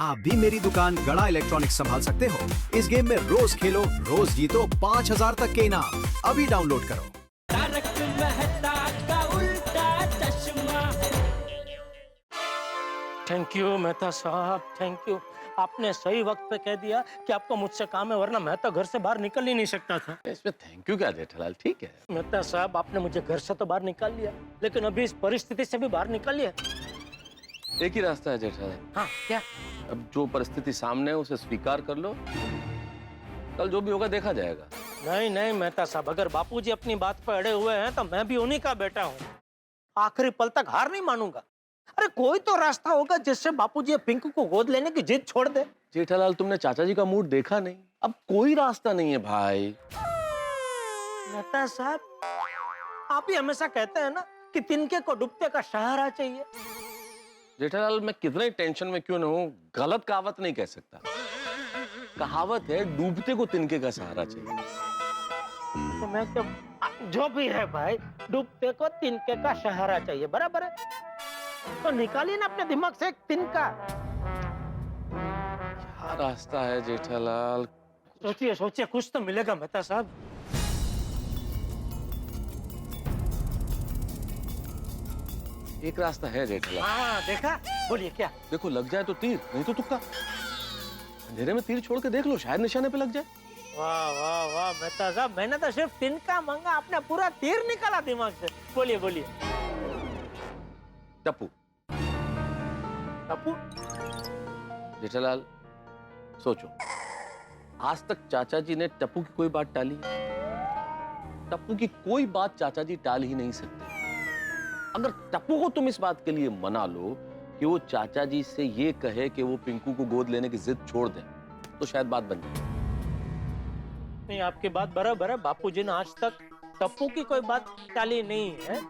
आप भी मेरी दुकान गड़ा इलेक्ट्रॉनिक्स संभाल सकते हो। इस गेम में रोज खेलो, रोज जीतो 5000 तक के इनाम। अभी डाउनलोड करो। तारक मेहता का उल्टा चश्मा। थैंक यू मेहता साहब, थैंक यू। आपने सही वक्त पे कह दिया कि आपको मुझसे काम है, वरना मैं तो घर से बाहर निकल ही नहीं सकता था। इसमें थैंक यू क्या जेठालाल, ठीक है। मेहता साहब, आपने मुझे घर से तो बाहर निकाल लिया, लेकिन अभी इस परिस्थिति से भी बाहर निकाल लिया। एक ही रास्ता है जेठालाल। हाँ, क्या? अब जो परिस्थिति सामने है उसे स्वीकार कर लो, कल जो भी होगा देखा जाएगा। नहीं नहीं मेहता साहब, अगर बापूजी अपनी बात पर अड़े हुए हैं तो मैं भी उन्हीं का बेटा हूँ। आखिरी पल तक हार नहीं मानूंगा। अरे कोई तो रास्ता होगा जिससे बापूजी पिंकू को गोद लेने की जिद छोड़ दे। जेठालाल, तुमने चाचा जी का मूड देखा नहीं, अब कोई रास्ता नहीं है भाई। मेहता साहब, आप ही हमेशा कहते हैं ना कि तिनके को डूबते का सहारा चाहिए। जेठालाल, मैं कितने टेंशन में क्यों न हूँ, गलत कहावत नहीं कह सकता। कहावत है डूबते को तिनके का सहारा चाहिए। तो मैं तो जो भी है भाई, डूबते को तिनके का सहारा चाहिए, बराबर है। तो निकालिए ना अपने दिमाग से एक तिनका। क्या रास्ता है जेठालाल? सोचिए सोचिए, कुछ तो मिलेगा मेहता साहब। एक रास्ता है जेठालाल। हाँ, देखा? बोलिए क्या? देखो, लग जाए तो तीर, नहीं तो तुक्का। अंधेरे में तीर छोड़ के देख लो, शायद निशाने पे लग जाए। वाह वाह वाह मेहता साहब, मैंने तो सिर्फ तिनका मांगा, आपने पूरा तीर निकाला दिमाग से। बोलिए बोलिए। टप्पू। टप्पू? जेठालाल, सोचो, आज तक चाचा जी ने टप्पू की कोई बात टाली? टप्पू की कोई बात चाचा जी टाल ही नहीं सकते। अगर टप्पू को तुम इस बात के लिए मना लो कि वो चाचा जी से ये कहे कि वो पिंकू को गोद लेने की जिद छोड़ दें, तो शायद बात बन जाए। नहीं, आपकी बात बराबर है। बापूजी ने आज तक टप्पू की कोई बात टाली नहीं है,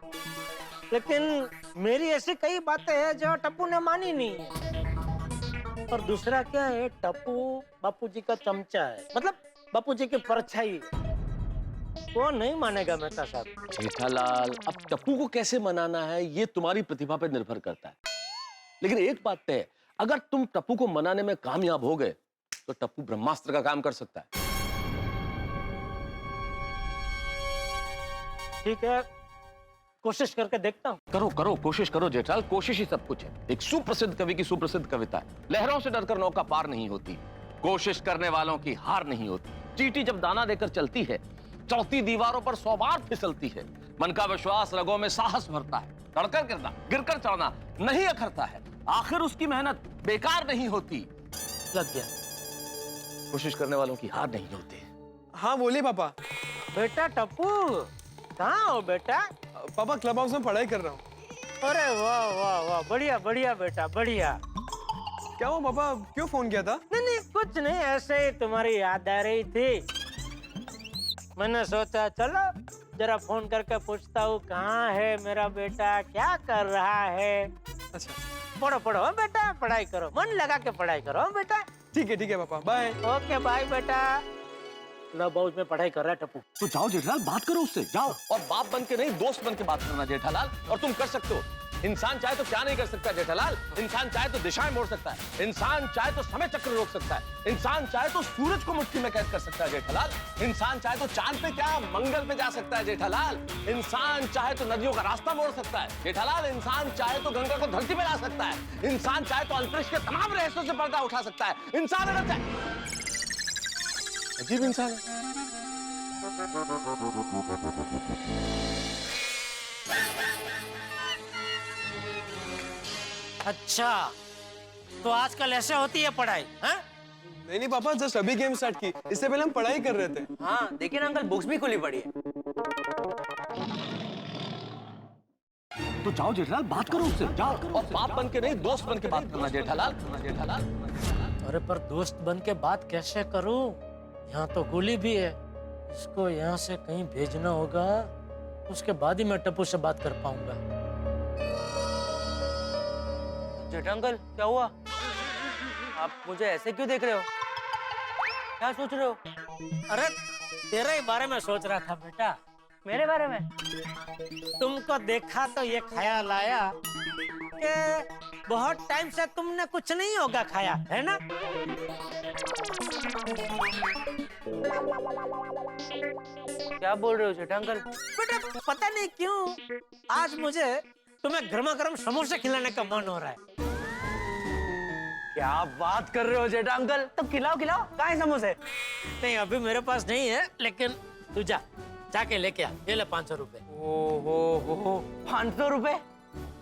लेकिन मेरी ऐसी कई बातें हैं जो टप्पू ने मानी नहीं है। और दूसरा क्या है, टप्पू बापूजी का चमचा है, मतलब बापूजी की परछाई है। वो नहीं मानेगा मेहता साहब। जेठालाल, अब टप्पू को कैसे मनाना है ये तुम्हारी प्रतिभा पर निर्भर करता है, लेकिन एक बात तय है, अगर तुम टप्पू को मनाने में कामयाब हो गए तो टप्पू ब्रह्मास्त्र का काम कर सकता है। ठीक है, कोशिश करके देखता हूँ। करो करो, कोशिश करो जेठालाल, कोशिश ही सब कुछ है। एक सुप्रसिद्ध कवि की सुप्रसिद्ध कविता है, लहरों से डरकर नौका पार नहीं होती, कोशिश करने वालों की हार नहीं होती। चींटी जब दाना देकर चलती है, चढ़ती दीवारों पर 100 बार फिसलती है। मन का विश्वास रगों में साहस भरता है, चढ़कर गिरना, गिरकर चढ़ना नहीं अखरता है। आखिर उसकी मेहनत बेकार नहीं होती। लग गया। कोशिश करने वालों की हार नहीं होती। हाँ बोलिए पापा। बेटा टप्पू, कहाँ हो बेटा? पापा क्लब हाउस में पढ़ाई कर रहा हूँ। अरे वाह वाह वाह, बढ़िया बढ़िया बेटा, बढ़िया। क्या हुआ पापा, क्यों फोन किया था? नहीं नहीं, कुछ नहीं, ऐसे ही तुम्हारी याद आ रही थी। मैंने सोचा चलो जरा फोन करके पूछता हूँ, कहाँ है मेरा बेटा, क्या कर रहा है। अच्छा पढ़ो पढ़ो हाँ बेटा, पढ़ाई करो, मन लगा के पढ़ाई करो हाँ बेटा। ठीक है पापा, बाय। ओके बाय बेटा। क्लब हाउस में पढ़ाई कर रहा है टप्पू। तो जाओ जेठालाल, बात करो उससे, जाओ। और बाप बन के नहीं, दोस्त बन के बात करना जेठालाल, और तुम कर सकते हो। इंसान चाहे तो क्या नहीं कर सकता जेठालाल? इंसान चाहे तो दिशाएं मोड़ सकता है, इंसान चाहे तो समय चक्र रोक सकता है, इंसान चाहे तो सूरज को मुट्ठी में कैद कर सकता है जेठालाल, इंसान चाहे तो चांद पे क्या मंगल पे जा सकता है जेठालाल, इंसान चाहे तो नदियों का रास्ता मोड़ सकता है जेठालाल, इंसान चाहे तो गंगा को धरती पे ला सकता है, इंसान चाहे तो अंतरिक्ष के तमाम रहस्यों से पर्दा उठा सकता है। इंसान अगर चाहे, अजीब इंसान है। अच्छा, तो आजकल ऐसे होती है पढ़ाई? हाँ नहीं पापा, जस्ट अभी गेम स्टार्ट की, इससे पहले हम पढ़ाई कर रहे थे। हाँ देखिए ना अंकल, बुक्स भी खुली पड़ी है। तो जाओ जेठालाल, बात करो उससे, जाओ। और बाप बन के नहीं, दोस्त बन के बात करना जेठालाल। अरे पर दोस्त बन के बात कैसे करूं? यहाँ तो गोली भी है, इसको यहाँ से कहीं भेजना होगा, उसके बाद ही मैं टप्पू से बात कर पाऊंगा। जेठा अंकल, क्या हुआ? आप मुझे ऐसे क्यों देख रहे हो? क्या सोच रहे हो? अरे तेरे ही बारे में सोच रहा था बेटा। मेरे बारे में? तुमको देखा तो ये ख्याल आया कि बहुत टाइम से तुमने कुछ नहीं होगा खाया, है ना? क्या बोल रहे हो जेठा अंकल? बेटा पता नहीं क्यों आज मुझे तुम्हें गर्मा गर्म समोसे खिलाने का मन हो रहा है। क्या बात कर रहे हो जेठा अंकल? तो खिलाओ खिलाओ, कहाँ है समोसे? नहीं अभी मेरे पास नहीं है, लेकिन तू जाके लेके आ। ये ले 500 रुपए। ओहो 500 रुपए?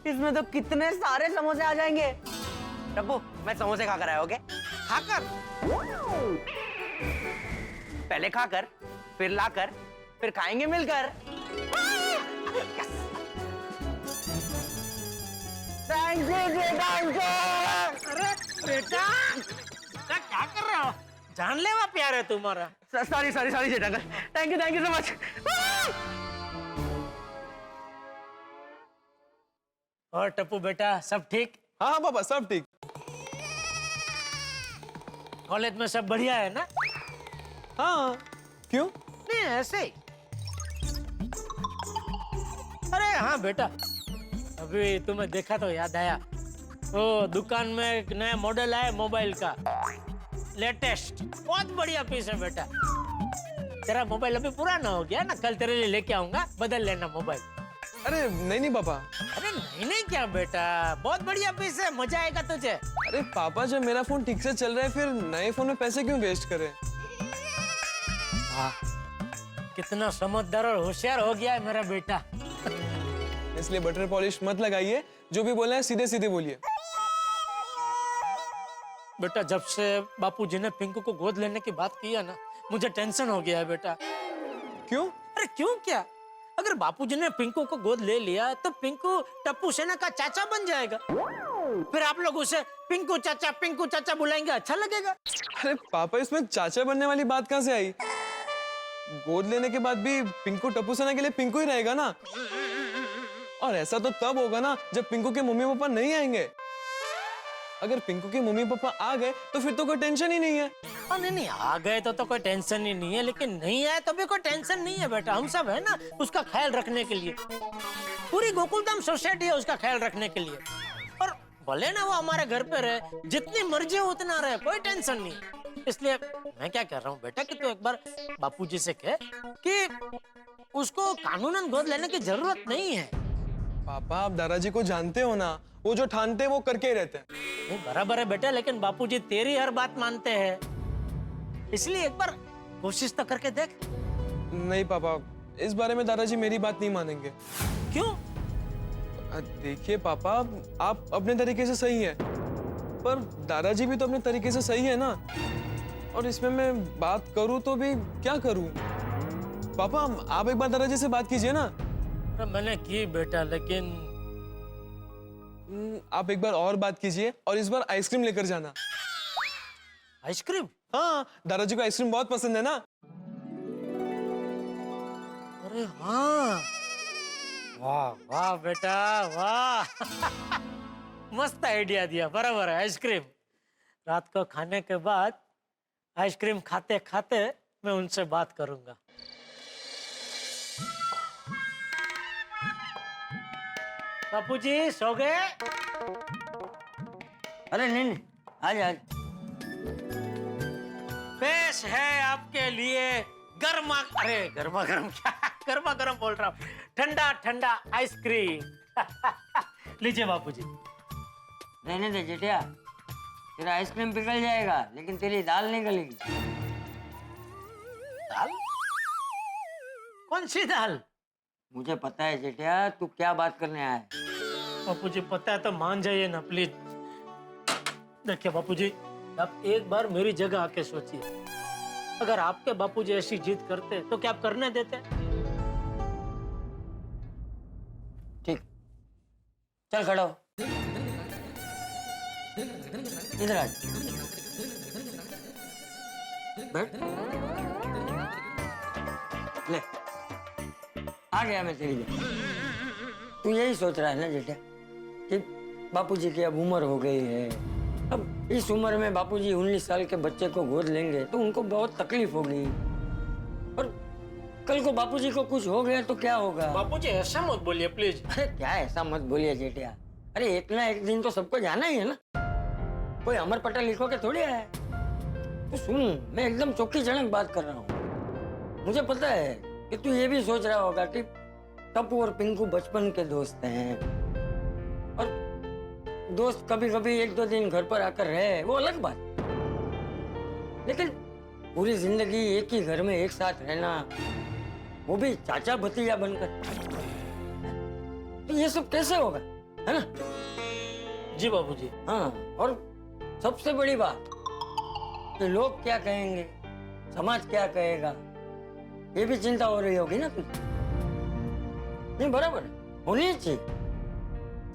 इसमें तो कितने सारे समोसे आ जाएंगे। टप्पू मैं समोसे खाकर आया, ओके? खाकर? पहले खाकर, फिर लाकर, फिर खाएंगे मिलकर। Thank you Jetha uncle. अरे बेटा क्या कर रहे हो? जानलेवा प्यार है तुम्हारा। Sorry Jetha uncle, thank you so much. और टप्पू बेटा सब ठीक? हाँ हाँ पापा, सब ठीक। कॉलेज में सब बढ़िया है ना? हाँ, क्यों? नहीं ऐसे ही। अरे हाँ बेटा, अभी तुम्हें देखा तो याद आया, वो दुकान में एक नया मॉडल आया मोबाइल का, लेटेस्ट, बहुत बढ़िया पीस है बेटा। तेरा मोबाइल अभी पुराना हो गया ना, कल तेरे लिए लेके आऊंगा, बदल लेना मोबाइल। अरे नहीं पापा। अरे नहीं क्या बेटा, बहुत बढ़िया पीस है, मजा आएगा तुझे। अरे पापा, जब मेरा फोन ठीक से चल रहा है फिर नए फोन में पैसे क्यों वेस्ट करें? कितना समझदार और होशियार हो गया है मेरा बेटा। इसलिए बटर पॉलिश मत लगाइए, जो भी बोला है सीधे सीधे बोलिए। बेटा जब से बापूजी ने पिंकू को गोद लेने की बात की है ना, मुझे टेंशन हो गया है बेटा। क्यों? अरे क्यों क्या, अगर बापूजी ने पिंकू को गोद ले लिया तो पिंकू टप्पू सेना का चाचा बन जाएगा। फिर आप लोग उसे पिंकू चाचा बुलाएंगे, अच्छा लगेगा। अरे पापा, इसमें चाचा बनने वाली बात कहाँ से आई? गोद लेने के बाद भी पिंकू टप्पू सेना के लिए पिंकू ही रहेगा ना। और ऐसा तो तब होगा ना जब पिंकू के मम्मी पापा नहीं आएंगे। अगर पिंकू के मम्मी पापा आ गए तो फिर तो कोई टेंशन ही नहीं है। नहीं आ गए तो कोई टेंशन ही नहीं है, लेकिन नहीं आए तो भी कोई टेंशन नहीं है बेटा। हम सब है ना उसका ख्याल रखने के लिए, पूरी गोकुलधाम सोसाइटी है उसका ख्याल रखने के लिए। और भले ना वो हमारे घर पे रहे, जितनी मर्जी हो उतना रहे, कोई टेंशन नहीं। इसलिए मैं क्या कह रहा हूँ बेटा कि तू एक बार बापूजी से कह कि उसको कानूनन गोद लेने की जरूरत नहीं है। पापा, आप दादाजी को जानते हो ना, वो जो ठानते हैं वो करके ही रहते हैं। नहीं बराबर है बेटा, लेकिन बापूजी तेरी हर बात मानते हैं, इसलिए एक बार कोशिश तो करके देख। नहीं पापा, इस बारे में दादाजी मेरी बात नहीं मानेंगे। क्यों? देखिए पापा, आप अपने तरीके से सही है, पर दादाजी भी तो अपने तरीके से सही है ना। और इसमें मैं बात करूं तो भी क्या करूं? पापा, आप एक बार दादाजी से बात कीजिए ना। मैंने की बेटा, लेकिन आप एक बार और बात कीजिए और इस बार आइसक्रीम लेकर जाना। आइसक्रीम? हाँ, दादाजी को आइसक्रीम बहुत पसंद है ना। अरे हाँ, वाह वाह बेटा वाह। मस्त आइडिया दिया, बराबर है। आइसक्रीम रात को खाने के बाद आइसक्रीम खाते खाते मैं उनसे बात करूंगा। बापूजी सो गए? अरे नहीं आज पेश है आपके लिए गर्मा गर्म क्या, गर्मा गर्म बोल रहा हूँ, ठंडा ठंडा आइसक्रीम। लीजिए बापूजी। रहने दे जेठिया, तेरा आइसक्रीम पिघल जाएगा लेकिन तेरी दाल नहीं गलेगी। दाल? कौन सी दाल? मुझे पता है जेठिया, तू क्या बात करने आया है। बापूजी पता है तो मान जाइए ना प्लीज। देखिए बापूजी, आप एक बार मेरी जगह आके सोचिए, अगर आपके बापूजी ऐसी जिद करते तो क्या आप करने देते? ठीक, चल खड़ा हो, इधर आ। बैठ। ले, आ गया मैं तेरी जगह। तू यही सोच रहा है ना जेठा कि बापूजी की अब उम्र हो गई है, अब इस उम्र में बापूजी 19 साल के बच्चे को गोद लेंगे तो उनको बहुत तकलीफ होगी, और कल को बापूजी को कुछ हो गया तो क्या होगा? बापूजी ऐसा मत बोलिए प्लीज। अरे क्या ऐसा मत बोलिए जेठिया, अरे एक ना एक दिन तो सबको जाना ही है ना, कोई अमर पटेल लिखो के थोड़ी है। तो सुन, मैं एकदम चौकी जड़क बात कर रहा हूँ। मुझे पता है कि तू ये भी सोच रहा होगा कि टप्पू और पिंकू बचपन के दोस्त हैं, और दोस्त कभी कभी एक दो दिन घर पर आकर रहे, वो अलग बात, लेकिन पूरी जिंदगी एक ही घर में एक साथ रहना, वो भी चाचा भतीजा बनकर, तो ये सब कैसे होगा, है ना? जी बाबूजी। हाँ, और सबसे बड़ी बात कि लोग क्या कहेंगे, समाज क्या कहेगा, ये भी चिंता हो रही होगी ना तुझे? नहीं, बराबर है, होनी चाहिए।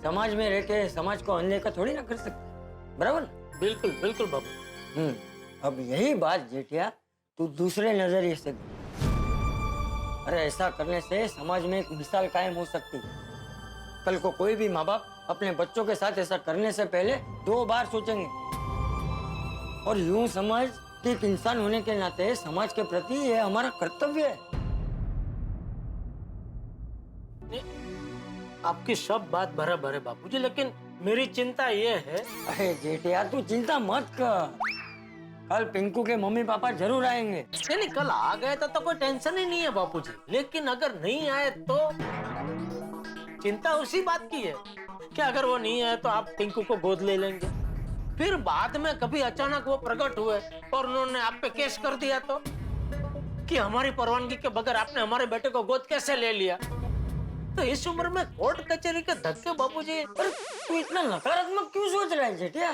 समाज में रह के समाज को अनदेखा थोड़ी ना कर सकते, बराबर ना? बिल्कुल बिल्कुल बाबू। अब यही बात जेठिया तू दूसरे नजरिए से देख। अरे ऐसा करने से समाज में एक मिसाल कायम हो सकती है। कल को कोई भी माँ बाप अपने बच्चों के साथ ऐसा करने से पहले 2 बार सोचेंगे, और यूं समझ कि एक इंसान होने के नाते समाज के प्रति ये हमारा कर्तव्य है। आपकी सब बात बराबर है बाबूजी, लेकिन मेरी चिंता ये है। अरे जेठिया तू चिंता मत कर, कल पिंकू के मम्मी पापा जरूर आएंगे। नहीं, कल आ गए तो कोई टेंशन ही नहीं है बापूजी, लेकिन अगर नहीं आए तो चिंता उसी बात की है कि अगर वो नहीं आए तो आप पिंकू को गोद ले लेंगे, फिर बाद में कभी अचानक वो प्रकट हुए और उन्होंने आप पे केस कर दिया तो कि हमारी परवानगी के बगैर आपने हमारे बेटे को गोद कैसे ले लिया। तो इस उम्र में कोर्ट कचहरी के धक्के बाबूजी। पर तू इतना नकारात्मक क्यों सोच रहा है जेठिया?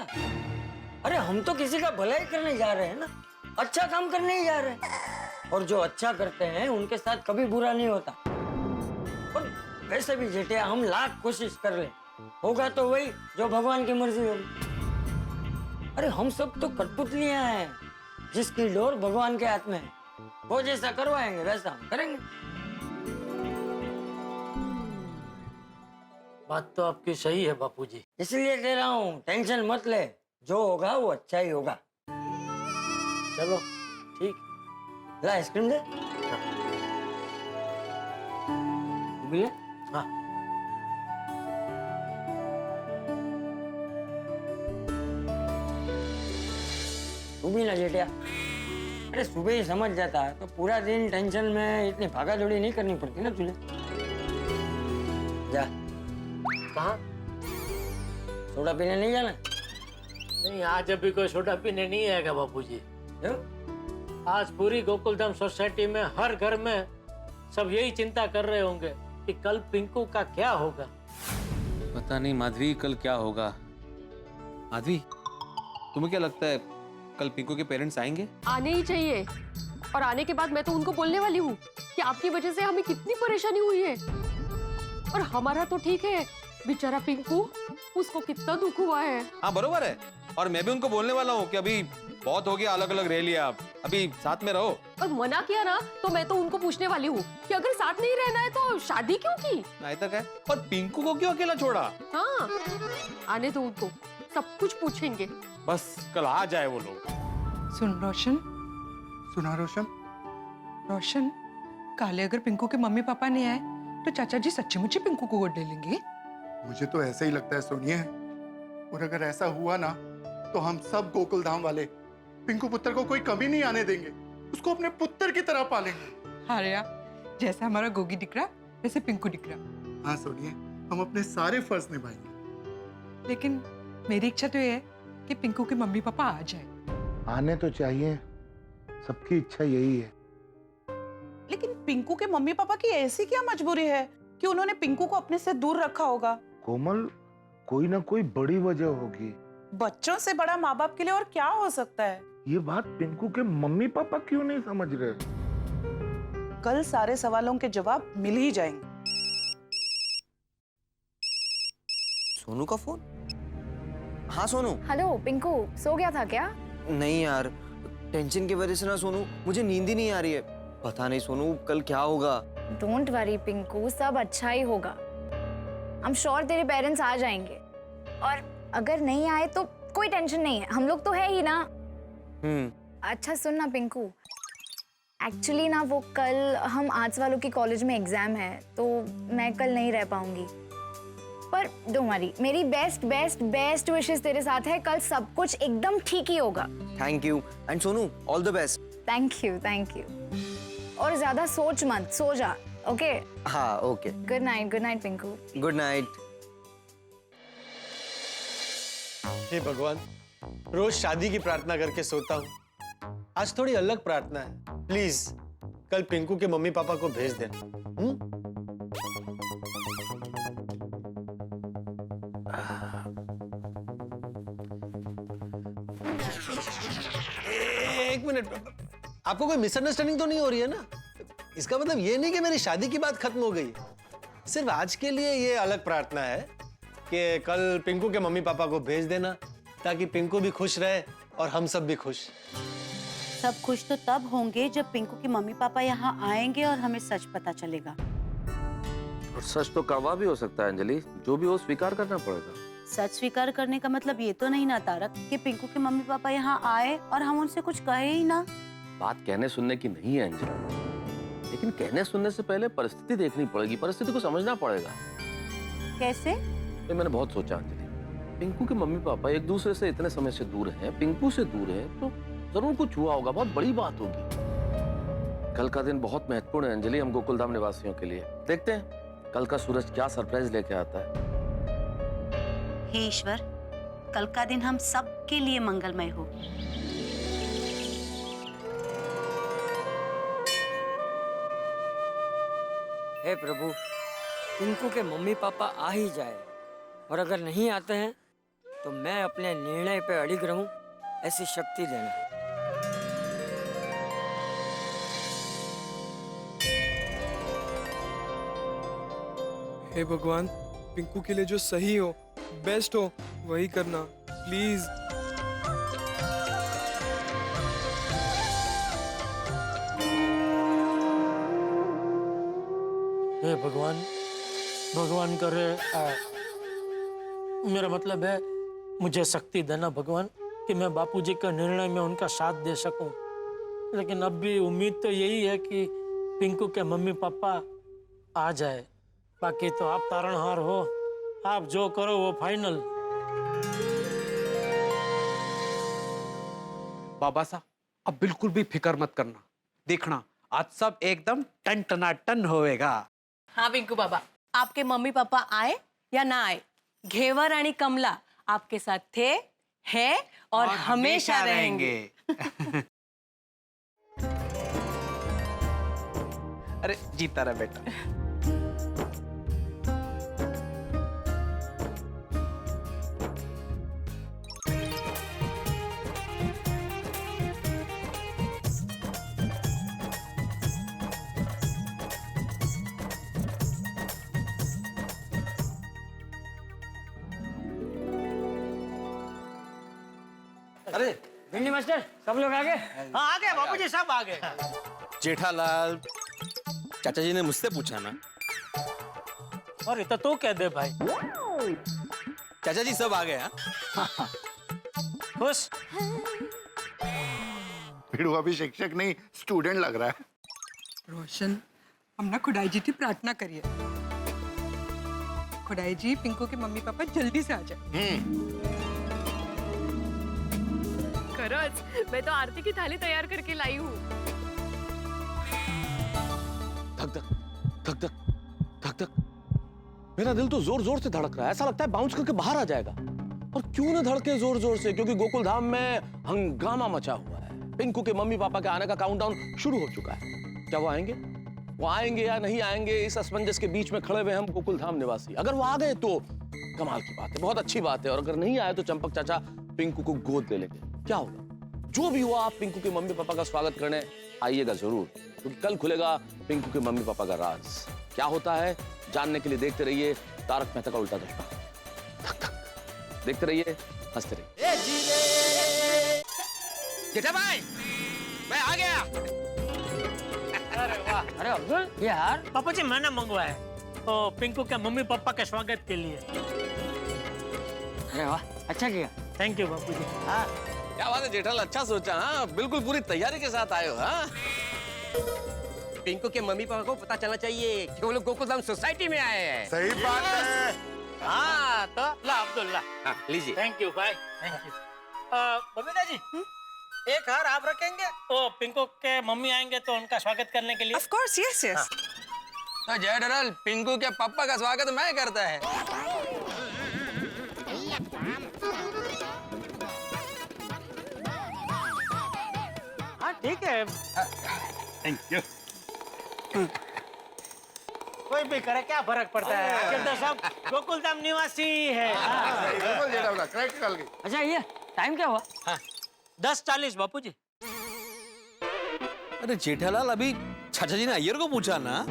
अरे हम तो किसी का भलाई करने जा रहे हैं ना, अच्छा काम करने ही जा रहे हैं, और जो अच्छा करते हैं उनके साथ कभी बुरा नहीं होता। और वैसे भी जेठिया हम लाख कोशिश कर ले, होगा तो वही जो भगवान की मर्जी होगी। अरे हम सब तो कठपुतलियां हैं, जिसकी डोर भगवान के हाथ में है, वो जैसा करवाएंगे वैसा हम करेंगे। बात तो आपकी सही है बापूजी। इसलिए कह रहा हूँ टेंशन मत ले, जो होगा वो अच्छा ही होगा। चलो ठीक। ला आइसक्रीम दे। भी ले। हाँ। तू भी ना जेठिया। अरे सुबह ही समझ जाता है तो पूरा दिन टेंशन में इतनी भागा दौड़ी नहीं करनी पड़ती ना तुझे। जा। कहाँ? सोडा पीने नहीं जाना? नहीं, आज अभी कोई सोडा पीने नहीं आएगा बापूजी। क्यों? आज पूरी गोकुलधाम सोसाइटी में हर घर में सब यही चिंता कर रहे होंगे कि कल पिंकू का क्या होगा। पता नहीं माधवी कल क्या होगा। माधवी, तुम्हें क्या लगता है कल पिंकू के पेरेंट्स आएंगे? आने ही चाहिए, और आने के बाद मैं तो उनको बोलने वाली हूँ कि आपकी वजह से हमें कितनी परेशानी हुई है, और हमारा तो ठीक है, बेचारा पिंकू, उसको कितना दुख हुआ है। हाँ बरोबर है, और मैं भी उनको बोलने वाला हूँ कि अभी बहुत हो गया, अलग अलग रह लिया, अभी साथ में रहो। और मना किया ना तो मैं तो उनको पूछने वाली हूँ कि अगर साथ नहीं रहना है तो शादी क्यों की? नहीं तक है, और पिंकू को क्यों अकेला छोड़ा? हाँ, आने दो उनको, सब कुछ पूछेंगे। बस कल आ जाए वो लोग। सुन रोशन, सुना रोशन, रोशन, काले अगर पिंकू के मम्मी पापा नहीं आए तो चाचा जी सच्ची मुच्ची पिंकू को गोद ले लेंगे। मुझे तो ऐसा ही लगता है सुनिए, और अगर ऐसा हुआ ना तो हम सब गोकुलधाम वाले पिंकू पुत्र को कोई कमी नहीं आने देंगे, उसको अपने पुत्र की तरह पालेंगे। हाँ रिया, जैसा हमारा गोगी दिख रहा वैसे पिंकू दिख रहा। हाँ सोनिए, हम अपने सारे फर्ज निभाएंगे। लेकिन मेरी इच्छा तो ये है कि पिंकू के मम्मी पापा आ जाए। आने तो चाहिए, सबकी इच्छा यही है। लेकिन पिंकू के मम्मी पापा की ऐसी क्या मजबूरी है कि उन्होंने पिंकू को अपने से दूर रखा होगा? कोमल, कोई ना कोई बड़ी वजह होगी। बच्चों से बड़ा माँ बाप के लिए और क्या हो सकता है? ये बात पिंकू के मम्मी पापा क्यों नहीं समझ रहे? कल सारे सवालों के जवाब मिल ही जाएंगे। सोनू का फोन? हाँ सोनू। हेलो पिंकू, सो गया था क्या? नहीं यार, टेंशन की वजह से ना सोनू, मुझे नींद ही नहीं आ रही है। पता नहीं सोनू कल क्या होगा। डोंट वरी पिंकू, सब अच्छा ही होगा। आई एम श्योर तेरे पेरेंट्स आ जाएंगे, और अगर नहीं आए तो कोई टेंशन नहीं है, हम लोग तो है ही ना। अच्छा सुन ना पिंकू, एक्चुअली ना वो कल हम आर्ट्स वालों की कॉलेज में एग्जाम है, तो मैं कल नहीं रह पाऊंगी। पर डोंट वरी, मेरी बेस्ट बेस्ट बेस्ट विशेस तेरे साथ है। कल सब कुछ एकदम ठीक ही होगा। Thank you and Sonu all the best. Thank you, thank you. और ज्यादा सोच मत, सो जा। ओके? हाँ okay. Good night Pinku. Good night. हे भगवान, रोज शादी की प्रार्थना करके सोता हूँ, आज थोड़ी अलग प्रार्थना है। प्लीज कल पिंकू के मम्मी पापा को भेज देना। एक मिनट, आपको कोई मिसअंडरस्टैंडिंग तो नहीं हो रही है ना? इसका मतलब ये नहीं कि मेरी शादी की बात खत्म हो गई। सिर्फ आज के लिए ये अलग प्रार्थना है कि कल पिंकू के मम्मी पापा को भेज देना, ताकि पिंकू भी खुश रहे और हम सब भी खुश। सब खुश तो तब होंगे जब पिंकू के मम्मी पापा यहाँ आएंगे और हमें सच पता चलेगा। और सच तो कड़वा भी हो सकता है अंजलि, जो भी हो स्वीकार करना पड़ेगा। सच स्वीकार करने का मतलब ये तो नहीं ना तारक कि पिंकू के मम्मी पापा यहाँ आए और हम उनसे कुछ कहे ही ना। बात कहने सुनने की नहीं है अंजलि, लेकिन कहने सुनने से पहले परिस्थिति देखनी पड़ेगी, परिस्थिति को समझना पड़ेगा। कैसे? ये मैंने बहुत सोचा अंजलि, पिंकू के मम्मी पापा एक दूसरे से इतने समय से दूर हैं, पिंकू से दूर हैं, तो जरूर कुछ हुआ होगा, बहुत बड़ी बात होगी। कल का दिन बहुत महत्वपूर्ण है अंजलि हम गोकुलधाम निवासियों के लिए। देखते हैं कल का सूरज क्या सरप्राइज लेके आता है। हे ईश्वर, कल का दिन हम सब के लिए मंगलमय हो। हे प्रभु, पिंकू के मम्मी पापा आ ही जाए, और अगर नहीं आते हैं तो मैं अपने निर्णय पे अड़िग रहूं, ऐसी शक्ति देना। हे भगवान, पिंकू के लिए जो सही हो, बेस्ट हो, वही करना प्लीज। हे भगवान, भगवान करे मेरा मतलब है मुझे शक्ति देना भगवान, कि मैं बापूजी के निर्णय में उनका साथ दे सकूं। लेकिन अब भी उम्मीद तो यही है कि पिंकू के मम्मी पापा आ जाए। बाकी तो आप तारणहार हो, आप जो करो वो फाइनल। बाबा साहब, अब बिल्कुल भी फिक्र मत करना, देखना आज सब एकदम टन टनाटन होएगा। हाँ पिंकू बाबा, आपके मम्मी पापा आए या ना आए, घेवर आणि कमला आपके साथ थे, हैं और हमेशा रहेंगे। अरे जीता रहा बेटा। अरे भिंडी मास्टर, सब लोग आ गए? हाँ आ गए बापूजी, सब आ गए। जेठालाल, चाचा जी ने मुझसे पूछा ना। और इतना तो कह दे भाई। चाचा जी सब आ गए। खुश? भिड़ू अभी शिक्षक नहीं स्टूडेंट लग रहा है। रोशन, हम ना खुदाई जी की प्रार्थना करिए। खुदाई जी, पिंकू के मम्मी पापा जल्दी से आ जाए। खरंच, मैं तो आरती की थाली तैयार करके लाई हूँ। धक धक धक धक धक धक, मेरा दिल तो जोर जोर से धड़क रहा है, ऐसा लगता है बाउंस करके बाहर आ जाएगा। और क्यों ना धड़के जोर जोर से, क्योंकि गोकुलधाम में हंगामा मचा हुआ है। पिंकू के मम्मी पापा के आने का काउंटडाउन शुरू हो चुका है। क्या वो आएंगे? वो आएंगे या नहीं आएंगे, इस असमंजस के बीच में खड़े हुए हम गोकुलधाम निवासी। अगर वो आ गए तो कमाल की बात है, बहुत अच्छी बात है। और अगर नहीं आए तो चंपक चाचा पिंकू को गोद ले लेंगे। क्या होगा? जो भी हुआ, आप पिंकू के मम्मी पापा का स्वागत करने आइएगा जरूर, क्योंकि कल खुलेगा पिंकू के मम्मी पापा का राज। क्या होता है जानने के लिए देखते रहिए तारक मेहता का उल्टा चश्मा। धक धक, देखते रहिए, हंसते रहिए। जेठा भाई, मैं आ गया। अरे वाह, अरे अब्दुल, यार बापूजी मैंने मंगवाया तो पिंकू के मम्मी पापा के स्वागत के लिए। अरे वाह, अच्छा किया। थैंक यू बापूजी। हाँ क्या बात है जेठालाल, अच्छा सोचा। हाँ बिल्कुल पूरी तैयारी के साथ आए हो। हाँ पिंकू के मम्मी पापा को पता चलना चाहिए कि वो लोग गोकुलधाम सोसाइटी में आए हैं। सही बात है। हाँ तो ला अब्दुल्ला, हाँ, लीजिए। थैंक यू भाई, थैंक यू। बबीता जी, एक हार आप रखेंगे, तो पिंकू के मम्मी आएंगे तो उनका स्वागत करने के लिए। Of course, yes yes. तो जेठालाल, पिंकू के पापा का स्वागत मैं करता है। हाँ ठीक है, थैंक यू। कोई भी करे क्या फर्क पड़ता है, आखिर तो सब गोकुलधाम निवासी है। बिल्कुल जेठालाल, करेक्ट कॉल की। अच्छा ये टाइम क्या हुआ? 10:40 बापू जी। अरे जेठालाल, अभी चाचा जी ने अय्यर को पूछा ना।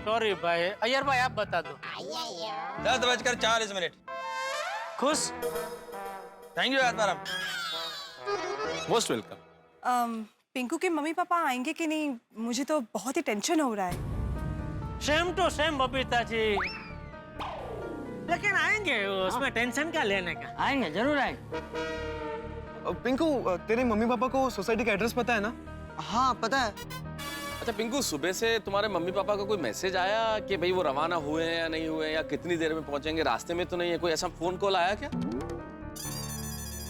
सॉरी भाई, अय्यर भाई आप बता दो। 10:40 खुश? Thank you Atmaram. Most welcome. Pinku के मम्मी पापा आएंगे कि नहीं, मुझे तो बहुत ही टेंशन हो रहा है। Same to same Babita ji, लेकिन आएंगे, उसमें टेंशन क्या लेने का। आएंगे, जरूर आएंगे। पिंकू, तेरे मम्मी पापा को सोसाइटी का एड्रेस पता है ना? हाँ पता है। अच्छा पिंकू, सुबह से तुम्हारे मम्मी पापा का कोई मैसेज आया कि भाई वो रवाना हुए हैं या नहीं हुए हैं, या कितनी देर में पहुंचेंगे? रास्ते में तो नहीं है? कोई ऐसा फोन कॉल आया क्या?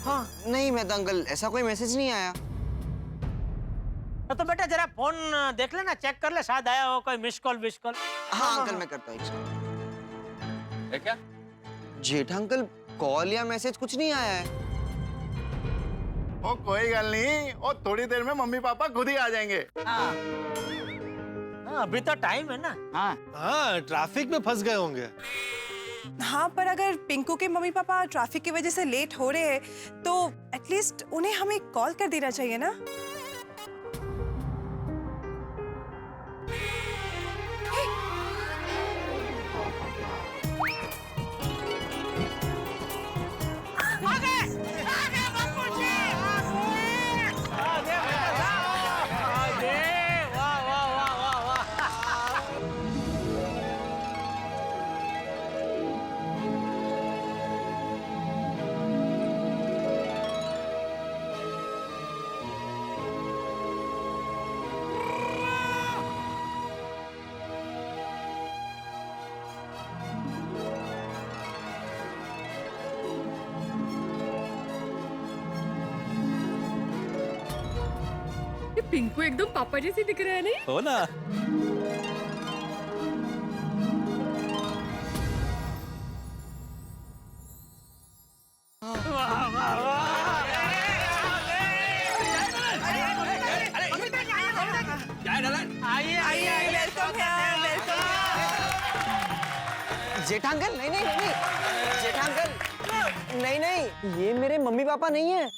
हाँ नहीं मेहता अंकल, ऐसा कोई मैसेज नहीं आया। तो बेटा जरा फोन देख लेना, चेक कर ले, शायद आया हो कोई मिस कॉल विस कॉल। हाँ अंकल, मैं करता हूँ। क्या जेठा अंकल, कॉल या मैसेज कुछ नहीं आया है। ओ कोई गल नहीं, और थोड़ी देर में मम्मी पापा खुद ही आ जाएंगे। हाँ, अभी तो टाइम है ना। हाँ, ट्रैफिक में फंस गए होंगे। हाँ, पर अगर पिंकू के मम्मी पापा ट्रैफिक की वजह से लेट हो रहे हैं तो एटलीस्ट उन्हें हमें कॉल कर देना चाहिए ना। पिंकू एकदम पापा जैसी दिख रहा है नहीं? हो ना। जेठा अंकल, नहीं नहीं नहीं, जेठा अंकल, नहीं नहीं, ये मेरे मम्मी पापा नहीं है।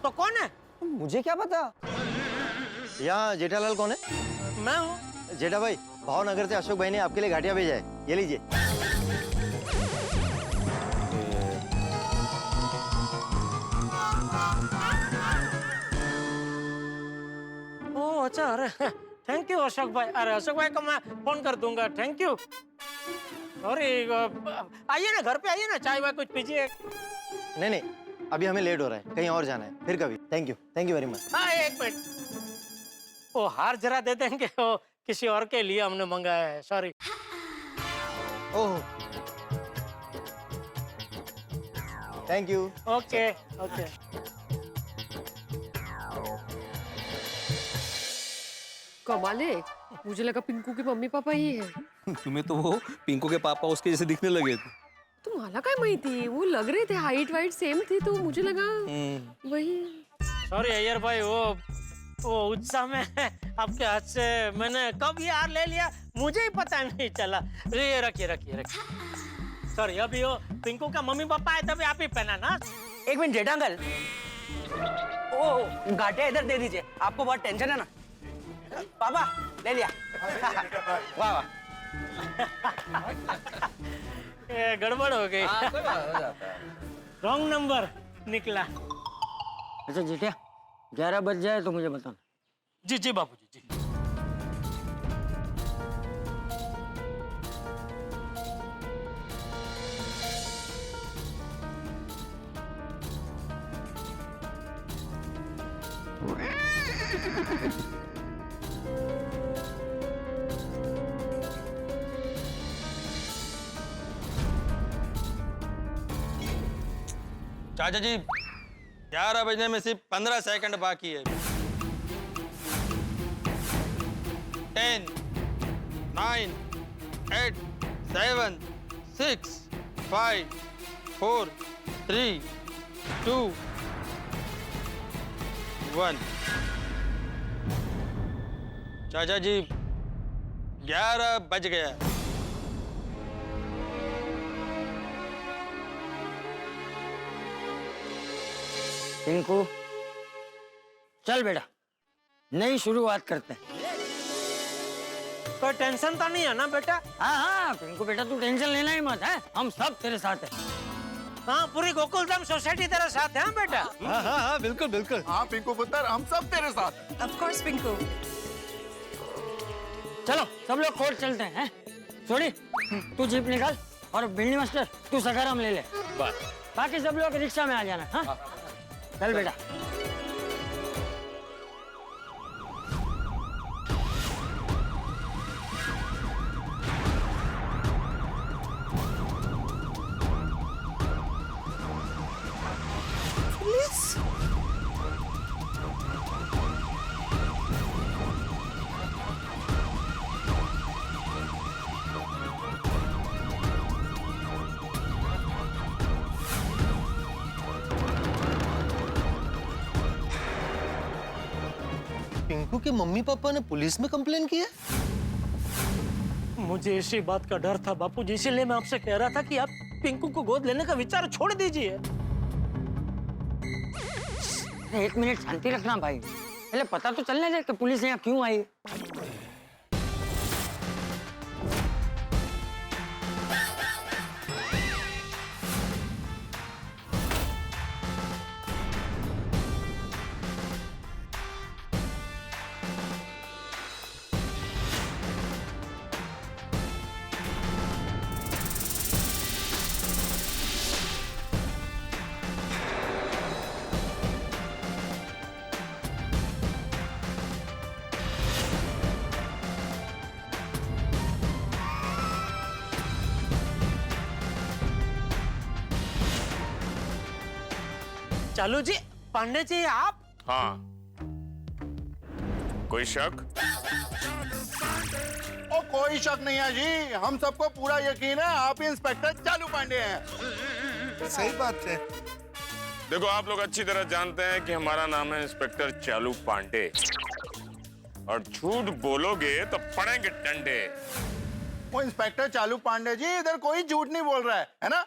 तो कौन है? मुझे क्या पता। यहाँ जेठालाल कौन है? मैं हूँ। जेठा भाई, भावनगर से अशोक भाई ने आपके लिए घाटिया भेजा है, ये लीजिए। ओह अच्छा, अरे थैंक यू अशोक भाई। अरे अशोक भाई को मैं फोन कर दूंगा, थैंक यू। अरे आइए ना, घर पे आइए ना, चाय वाय कुछ पीजिए। नहीं नहीं, अभी हमें लेट हो रहा है, कहीं और जाना है, फिर कभी। Thank you very much. हाँ एक मिनट, वो हार जरा दे देंगे, वो किसी और के लिए हमने मंगाया है, sorry. Oh thank you. Okay okay. कमाल है, मुझे लगा पिंकू के मम्मी पापा ही है। तुम्हें तो वो पिंकू के पापा उसके जैसे दिखने लगे थे। तुम्हाला काय माहिती, वो लग रहे थे, हाइट वाइट सेम थी, तो मुझे लगा वही। सॉरी अय्यर भाई, वो उत्साह में आपके हाथ से मैंने कब ये हार ले लिया मुझे ही पता नहीं चला। ये रखिए। सॉरी, अभी वो पिंकू का मम्मी पापा आए तभी आप ही पहना ना। एक मिनट जेठा अंकल, ओ घाटे इधर दे दीजिए, आपको बहुत टेंशन है ना। पापा ले लिया। वाह वाह। ये गड़बड़ हो गई। रॉन्ग नंबर निकला। अच्छा जेठा, 11 बज जाए तो मुझे बताना। जी बापूजी जी। चाचा जी 11 बजने में सिर्फ 15 सेकंड बाकी है। 10, 9, 8, 7, 6, 5, 4, 3, 2, 1। चाचा जी 11 बज गया। पिंकू चल बेटा, नई शुरुआत करते हैं। कोई टेंशन तो नहीं है ना बेटा? हाँ हाँ पिंकू बेटा, तू टेंशन लेना ही मत है, हम सब तेरे साथ हैं। हाँ, पूरी गोकुलधाम सोसाइटी तेरे साथ है बेटा। हाँ हाँ हाँ बिल्कुल बिल्कुल। हाँ पिंकू पुत्र, हम सब तेरे साथ। Of course Pinku. चलो सब लोग कोर्ट चलते हैं। छोड़ी तू जीप निकाल और भिंडी मास्टर तू सकाराम ले ले, बाकी सब लोग रिक्शा में आ जाना। हाँ चल बेटा। पिंकू के मम्मी पापा ने पुलिस में कंप्लेन की है? मुझे इसी बात का डर था बापूजी, इसीलिए मैं आपसे कह रहा था कि आप पिंकू को गोद लेने का विचार छोड़ दीजिए। एक मिनट शांति रखना भाई, पहले पता तो चलने दे कि पुलिस यहाँ क्यों आई। चालू जी, पांडे जी आप? हाँ, कोई शक? ओ कोई शक नहीं है जी, हम सबको पूरा यकीन है आप इंस्पेक्टर चालू पांडे हैं। सही बात है। देखो, आप लोग अच्छी तरह जानते हैं कि हमारा नाम है इंस्पेक्टर चालू पांडे, और झूठ बोलोगे तो पड़ेंगे डंडे। वो इंस्पेक्टर चालू पांडे जी, इधर कोई झूठ नहीं बोल रहा है ना?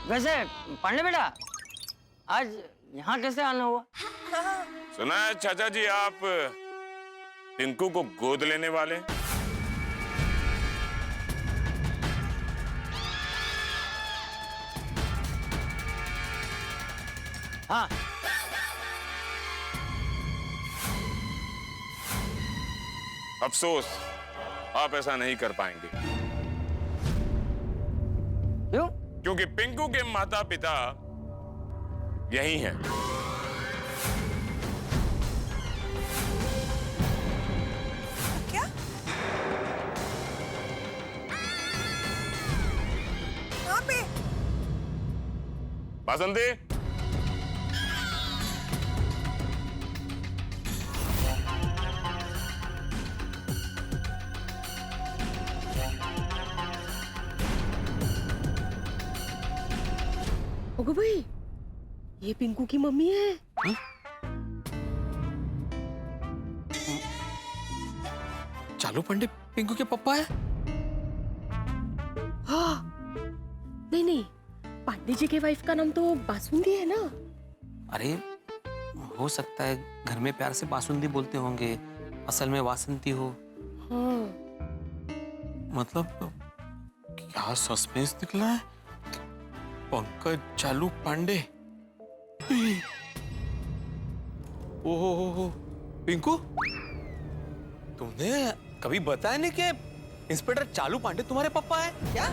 वैसे पांडे बेटा, आज यहाँ कैसे आना हुआ? सुना है चाचा जी आप पिंकू को गोद लेने वाले? हाँ। अफसोस, आप ऐसा नहीं कर पाएंगे। क्यों? क्योंकि पिंकू के माता पिता यही हैं। क्या? कहाँ पे? बासंती, ओगो भाई, ये पिंकू की मम्मी है। चालू पांडे पिंकू के पापा है? हाँ, नहीं नहीं, पांडे जी के वाइफ का नाम तो बासुंदी है ना? अरे हो सकता है घर में प्यार से बासुंदी बोलते होंगे, असल में वासंती हो। हाँ। मतलब क्या सस्पेंस निकला है? पंकज चालू पांडे। ओहो हो, पिंकू तुमने कभी बताया नहीं कि इंस्पेक्टर चालू पांडे तुम्हारे पापा है क्या?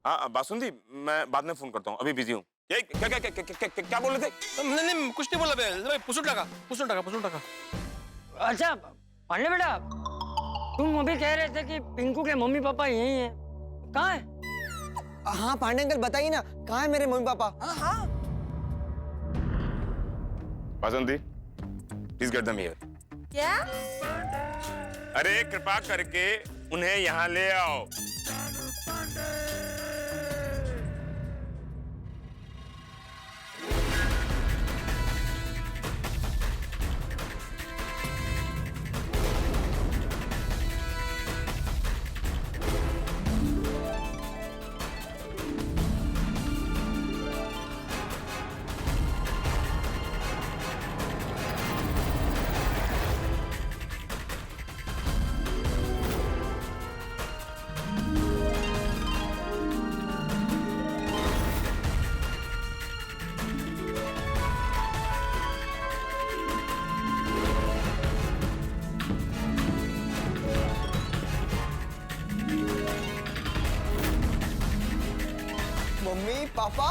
हाँ बासुंती, मैं बाद में फोन करता हूँ, अभी बिजी हूँ। क्या बोल रहे थे? नहीं कुछ नहीं बोला, पुसुट लगा। अच्छा पांडे बेटा, तुम अभी कह रहे थे कि पिंकू के मम्मी पापा यही हैं। कहाँ है? हाँ पांडे अंकल बताइए ना, कहाँ है मेरे मम्मी पापा? हाँ वासंती, प्लीज गेट देम हियर। क्या? अरे कृपा करके उन्हें यहाँ ले आओ। मम्मी पापा,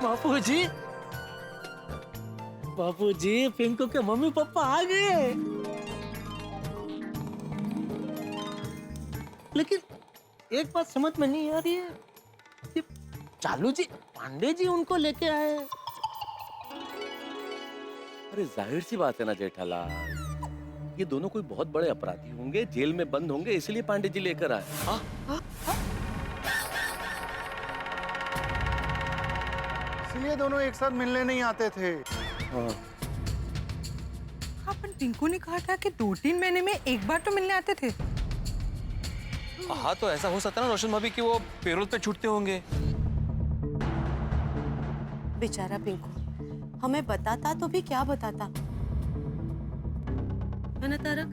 बापूजी, बापूजी, पिंकू के मम्मी पापा आ गए। लेकिन एक बात समझ में नहीं आ रही है कि चालू जी, पांडे जी उनको लेके आए। अरे जाहिर सी बात है ना जेठालाल, ये दोनों कोई बहुत बड़े अपराधी होंगे, जेल में बंद होंगे, इसलिए पांडे जी लेकर आए। हाँ? इसलिए दोनों एक साथ मिलने नहीं आते थे। अपन पिंकू ने कहा था कि 2-3 महीने में एक बार तो मिलने आते थे। हाँ तो ऐसा हो सकता है ना रोशन भाभी कि वो पेरोल पे छूटते होंगे। बेचारा पिंकू, हमें बताता तो भी क्या बताता, है ना तारक?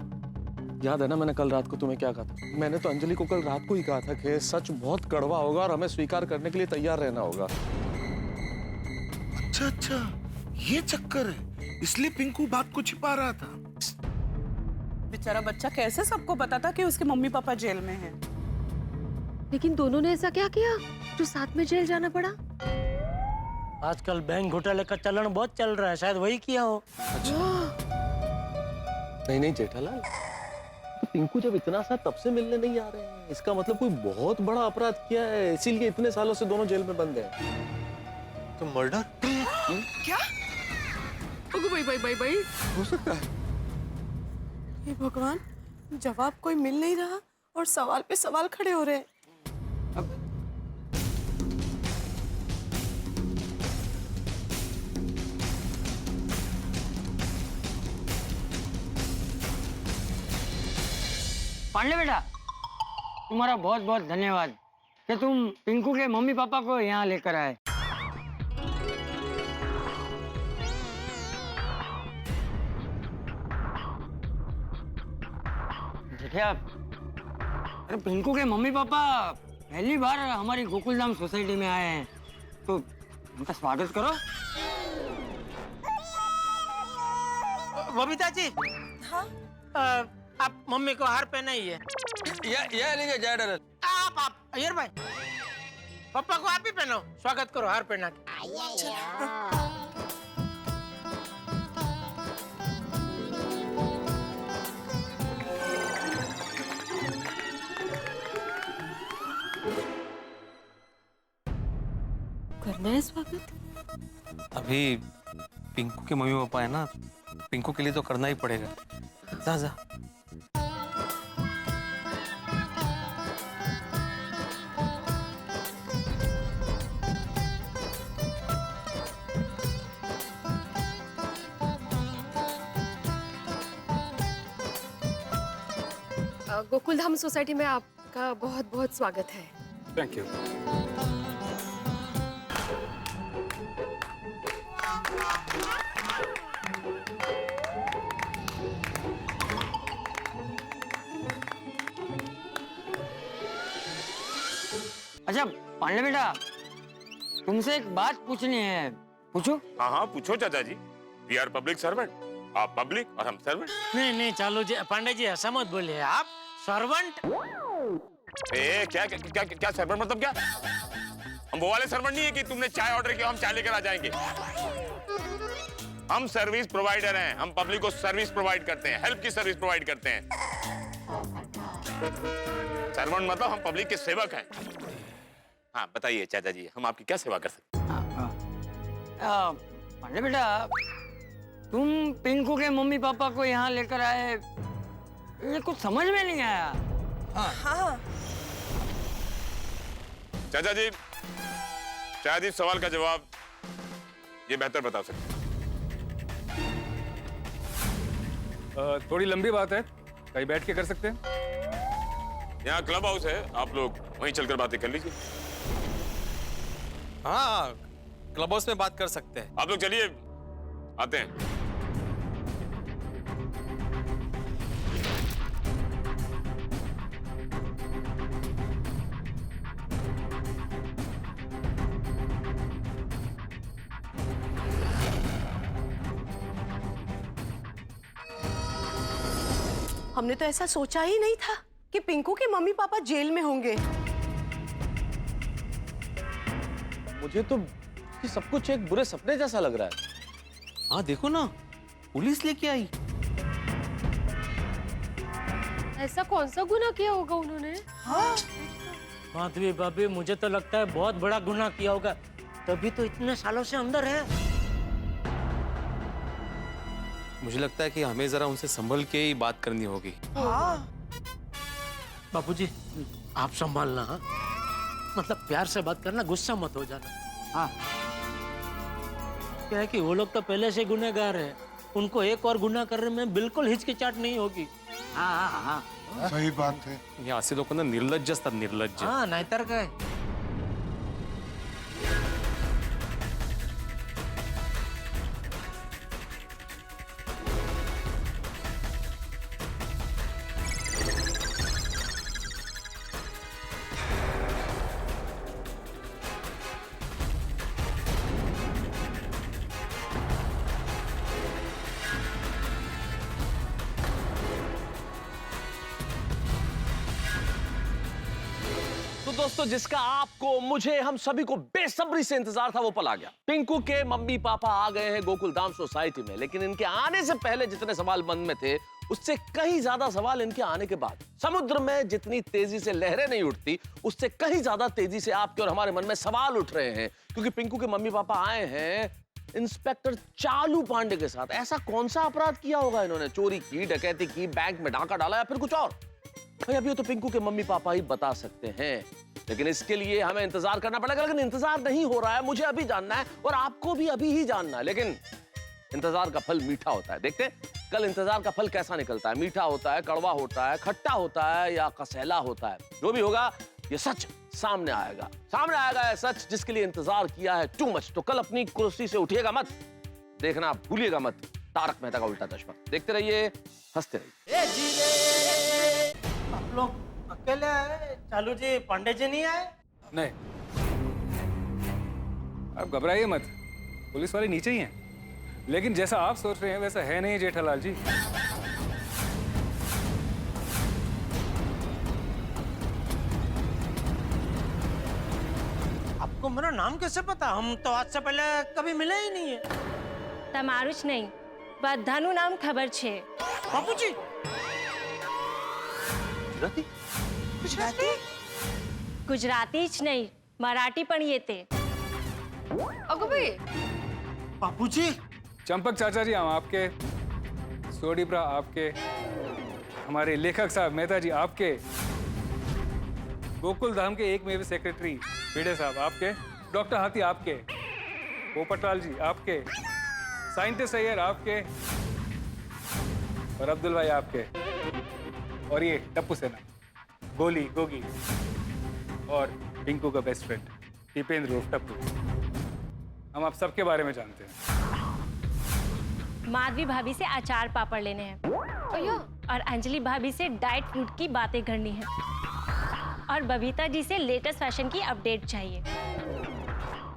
याद है ना मैंने कल रात को तुम्हें क्या कहा था? मैंने तो अंजलि को कल रात को ही कहा था कि सच बहुत कड़वा होगा और हमें स्वीकार करने के लिए तैयार रहना होगा। अच्छा अच्छा, ये चक्कर है, इसलिए पिंकू बात को छिपा रहा था। बेचारा बच्चा कैसे सबको पता था कि उसके मम्मी पापा जेल में हैं? लेकिन दोनों ने ऐसा क्या किया जो साथ में जेल जाना पड़ा? आजकल बैंक घोटाले का चलन बहुत चल रहा है, शायद वही किया हो। नहीं नहीं जेठालाल, पिंकू जब इतना सा तब से मिलने नहीं आ रहे हैं, इसका मतलब कोई बहुत बड़ा अपराध किया है, इसीलिए इतने सालों से दोनों जेल में बंद हैं। तो मर्डर? क्या? भाई हो सकता है। हे भगवान, जवाब कोई मिल नहीं रहा और सवाल पे सवाल खड़े हो रहे हैं। पांडे बेटा, तुम्हारा बहुत बहुत धन्यवाद कि तुम पिंकू के मम्मी पापा को यहाँ लेकर आए। देखिए आप, अरे पिंकू के मम्मी पापा पहली बार हमारी गोकुलधाम सोसाइटी में आए हैं, तो उनका स्वागत करो। बबीता जी, हाँ? आप मम्मी को हार पहनाइए। ये लीजिए जय। आप अय्यर भाई, पापा को आप ही पहनो, स्वागत करो हार पहना के। करना है स्वागत? अभी पिंकू के मम्मी पापा है ना, पिंकू के लिए तो करना ही पड़ेगा। जा जा। गोकुलधाम सोसाइटी में आपका बहुत बहुत स्वागत है। Thank you. अच्छा पांडे बेटा, तुमसे एक बात पूछनी है, पूछो? हाँ हाँ पूछो चाचा जी। वी आर पब्लिक सर्वेंट, आप पब्लिक और हम सर्वेंट। नहीं नहीं चालू जी, पांडे जी ऐसा मत बोलिए, आप सर्वेंट। ए क्या क्या क्या, क्या सर्वेंट मतलब क्या? हम वो वाले सर्वेंट नहीं है कि तुमने चाय ऑर्डर किया हम चाय लेकर आ जाएंगे। हम सर्विस प्रोवाइडर हैं, हम पब्लिक को सर्विस प्रोवाइड करते हैं, हेल्प की सर्विस प्रोवाइड करते हैं। सर्वेंट मतलब हम पब्लिक के सेवक हैं। हाँ बताइए चाचा जी, हम आपकी क्या सेवा कर सकते हैं? पांडे बेटा, तुम पिंकू के मम्मी पापा को यहाँ लेकर आए, ये कुछ समझ में नहीं आया। हाँ चाचा जी शायद इस सवाल का जवाब ये बेहतर बता सकते हैं। थोड़ी लंबी बात है, कहीं बैठ के कर सकते हैं? यहाँ क्लब हाउस है, आप लोग वहीं चलकर बातें कर लीजिए। हाँ क्लब हाउस में बात कर सकते हैं। आप लोग चलिए, आते हैं। हमने तो ऐसा सोचा ही नहीं था कि पिंकू के मम्मी पापा जेल में होंगे। मुझे तो ये सब कुछ एक बुरे सपने जैसा लग रहा है। हाँ देखो ना, पुलिस लेके आई। ऐसा कौन सा गुनाह किया होगा उन्होंने? हाँ माधवी भाभी, मुझे तो लगता है बहुत बड़ा गुनाह किया होगा, तभी तो इतने सालों से अंदर है। मुझे लगता है कि हमें जरा उनसे संभल के ही बात करनी होगी। हाँ। बापूजी आप संभालना, हाँ? मतलब प्यार से बात करना, गुस्सा मत हो जाना। हाँ। क्या है कि वो लोग तो पहले से गुनहगार हैं, उनको एक और गुनाह करने में बिल्कुल हिचकिचाहट नहीं होगी। हाँ हाँ हाँ सही बात है। ये आसे लोग ना निर्लज्ज असतात, निर्लज्ज। हाँ नाहीतर काय। तो दोस्तों, जिसका आपको, मुझे, हम सभी को बेसब्री से इंतजार था, वो पल आ गया। पिंकू के मम्मी पापा आ गए हैं गोकुल धाम सोसाइटी में, लेकिन इनके आने से पहले जितने सवाल मन में थे, उससे कहीं ज्यादा सवाल इनके आने के बाद। समुद्र में जितनी तेजी से लहरें नहीं उठती, उससे कहीं ज्यादा तेजी से आपके और हमारे मन में सवाल उठ रहे हैं, क्योंकि पिंकू के मम्मी पापा आए हैं इंस्पेक्टर चालू पांडे के साथ। ऐसा कौन सा अपराध किया होगा इन्होंने? चोरी की, डकैती की, बैंक में डाका डाला या फिर कुछ और? भाई अभी तो पिंकू के मम्मी पापा ही बता सकते हैं, लेकिन इसके लिए हमें इंतजार करना पड़ेगा। लेकिन इंतजार नहीं हो रहा है, मुझे अभी जानना है और आपको भी अभी ही जानना है। लेकिन इंतजार का फल मीठा होता है, देखते हैं कल इंतजार का फल कैसा निकलता है। मीठा होता है, कड़वा होता है, खट्टा होता है या कसैला होता है। जो भी होगा ये सच सामने आएगा, सामने आएगा ये सच जिसके लिए इंतजार किया है टू मच। तो कल अपनी कुर्सी से उठिएगा मत, देखना भूलिएगा मत तारक मेहता का उल्टा चश्मा। देखते रहिए, हंसते रहिए। आप लोग अकेले आए? चालू जी, पांडे जी नहीं आए? नहीं, आप घबराइए मत, पुलिस वाले नीचे ही हैं। लेकिन जैसा आप सोच रहे हैं वैसा है नहीं जेठालाल जी। आपको मेरा नाम कैसे पता? हम तो आज से पहले कभी मिले ही नहीं है। તમારું જ નહીં, બધાનું નામ ખબર છે। બાપુજી ગુજરાતી? ગુજરાતી? ગુજરાતી જ નહીં, મરાઠી પણ येते। अगं बापूजी, चंपक चाचा जी हम आपके, सोडीप्रा आपके, हमारे लेखक साहब मेहता जी आपके, गोकुल धाम के एक मेवे सेक्रेटरी भिड़े साहब आपके, डॉक्टर हाथी आपके, पोपटलाल जी आपके, साइंटिस्ट अय्यर आपके और अब्दुल भाई आपके, और ये टप्पू सेना, गोली, गोगी और पिंकू का बेस्ट फ्रेंड दीपेंद्र उर्फ टप्पू। हम आप सबके बारे में जानते हैं। माधवी भाभी से अचार पापड़ लेने हैं और अंजलि भाभी से डाइट फूड की बातें करनी है। और बबीता जी से लेटेस्ट फैशन की अपडेट चाहिए।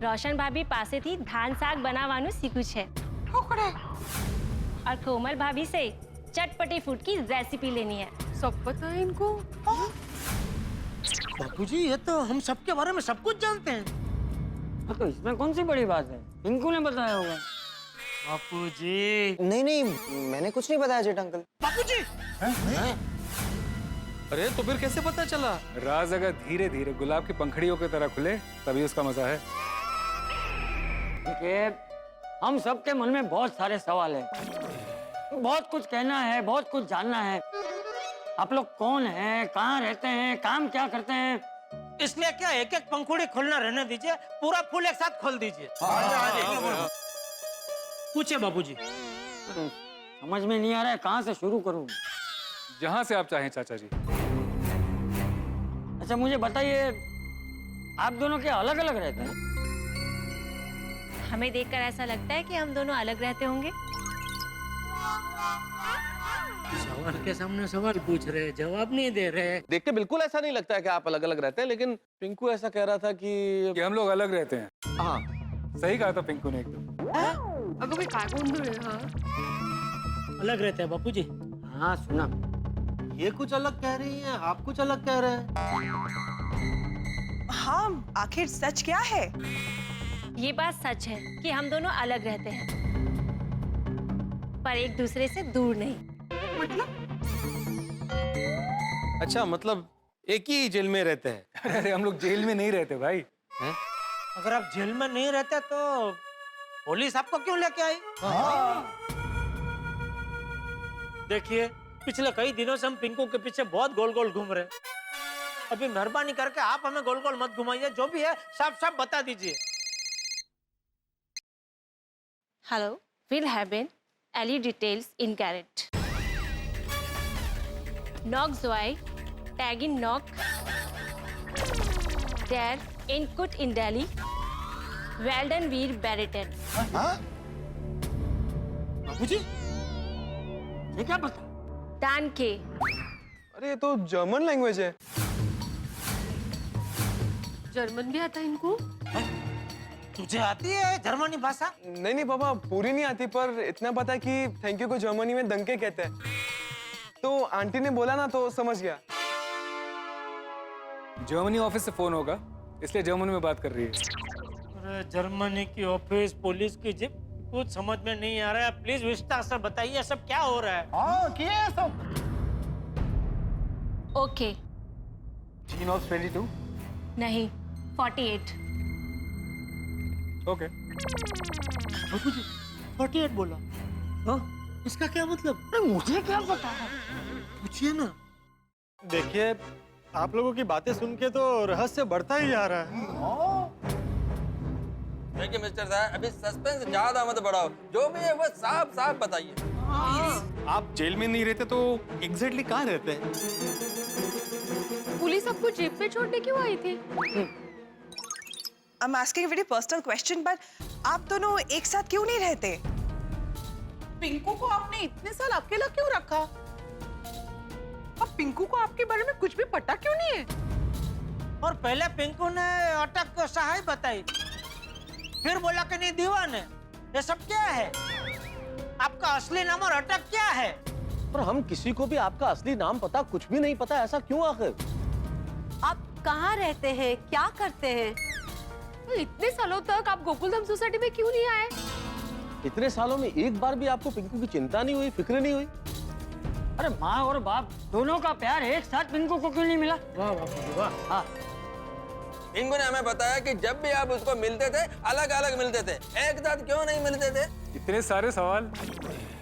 रोशन भाभी पासे थी धान साग बनावानु सीखू छे और कोमल भाभी से चटपटी फूड की रेसिपी लेनी है। सब पता है इनको। बापूजी ये तो हम सबके बारे में सब कुछ जानते हैं। हाँ, तो इसमें कौन सी बड़ी बात है, पिंकू ने बताया होगा। बापूजी नहीं नहीं, मैंने कुछ नहीं बताया जेठ अंकल। बापूजी अरे तो फिर कैसे पता चला? राज अगर धीरे धीरे गुलाब की पंखड़ियों की तरह खुले तभी उसका मजा है। देखिए, हम सबके मन में बहुत सारे सवाल हैं, बहुत कुछ कहना है, बहुत कुछ जानना है। आप लोग कौन हैं, कहाँ रहते हैं, काम क्या करते हैं? इसलिए क्या एक एक पंखुड़ी खोलना रहने दीजिए, पूरा फूल एक साथ खोल दीजिए। पूछे बापूजी। समझ में नहीं आ रहा है, कहाँ से शुरू करूँ? जहाँ से आप चाहें चाचा जी। अच्छा मुझे बताइए, आप दोनों क्या अलग अलग रहते हैं? हमें देखकर ऐसा लगता है कि हम दोनों अलग रहते होंगे। सवाल के सामने सवाल पूछ रहे, जवाब नहीं दे रहे। देख के बिल्कुल ऐसा नहीं लगता है कि आप अलग अलग रहते हैं, लेकिन पिंकू ऐसा कह रहा था कि हम लोग अलग रहते हैं। हाँ सही कहा था पिंकू ने एकदम। अगर मैं काय गोंधळ आहे, हाँ। अलग रहते हैं बापूजी। हाँ सुना। ये कुछ अलग कह रही है, आप कुछ अलग कह रहे हैं। हाँ, आखिर सच क्या है? ये बात सच है कि हम दोनों अलग रहते हैं, पर एक दूसरे से दूर नहीं। अच्छा मतलब एक ही जेल में रहते हैं? अरे हम लोग जेल में नहीं रहते भाई। अगर आप जेल में नहीं रहते तो पुलिस आपको क्यों लेके आई? देखिए, पिछले कई दिनों से हम पिंकू के पीछे बहुत गोल गोल घूम रहे हैं। अभी मेहरबानी करके आप हमें गोल गोल मत घुमाइए, जो भी है साफ साफ बता दीजिए। Hello, will haben alle details in Garrett. Nog zwei, Tagin Nog, der Inkut in Delhi, Weldon Veer Barrington. बाबूजी, ये क्या पता? Dan K. अरे ये तो जर्मन लैंग्वेज है। जर्मन भी आता है इनको? तुझे आती है जर्मनी भाषा? नहीं नहीं पापा, पूरी नहीं आती, पर इतना पता है कि थैंक यू को जर्मनी में दंके कहते हैं। तो आंटी ने बोला ना तो समझ गया। जर्मनी ऑफिस से फोन होगा, इसलिए जर्मनी में बात कर रही है। अरे जर्मनी की ऑफिस, पुलिस की जीप, कुछ समझ में नहीं आ रहा है। प्लीज विस्तार से बताइए सब क्या हो रहा है। हाँ क्या है सब? Okay. She knows 22? नहीं, 48. ओके। बाबूजी, 48 बोला। हाँ? इसका क्या मतलब? मुझे क्या पता है? पूछिए ना। देखिए, आप लोगों की बातें सुन के तो रहस्य बढ़ता ही जा रहा है। देखिए मिस्टर साहब, अभी सस्पेंस ज्यादा मत बढ़ाओ, जो भी है वो साफ साफ बताइए। आप जेल में नहीं रहते तो एग्जैक्टली कहाँ रहते हैं? पुलिस आपको जेब पे छोड़ने क्यों आई थी? I'm asking a very personal question, but आप दोनों एक साथ क्यों नहीं रहते? पिंकू को आपने इतने साल अकेला क्यों रखा? अब पिंकू को आपके बारे में कुछ भी पता क्यों नहीं है? और पहले पिंकू ने अटक को सहाय बताई, फिर बोला कि नहीं दीवान है। ये सब क्या है? आपका असली नाम और अटक क्या है? पर हम किसी को भी आपका असली नाम पता कुछ भी नहीं पता, ऐसा क्यों आखिर? आप कहाँ रहते हैं, क्या करते हैं? इतने सालों तक आप गोकुलधाम सोसाइटी में क्यों नहीं आए? इतने सालों में एक बार भी आपको पिंकू की चिंता नहीं हुई, फिक्र नहीं हुई? अरे माँ और बाप दोनों का प्यार एक साथ पिंकू को क्यों नहीं मिला? वाह वाह वाह। हाँ। पिंकू ने हमें बताया कि जब भी आप उसको मिलते थे अलग अलग मिलते थे, एक साथ क्यों नहीं मिलते थे? इतने सारे सवाल।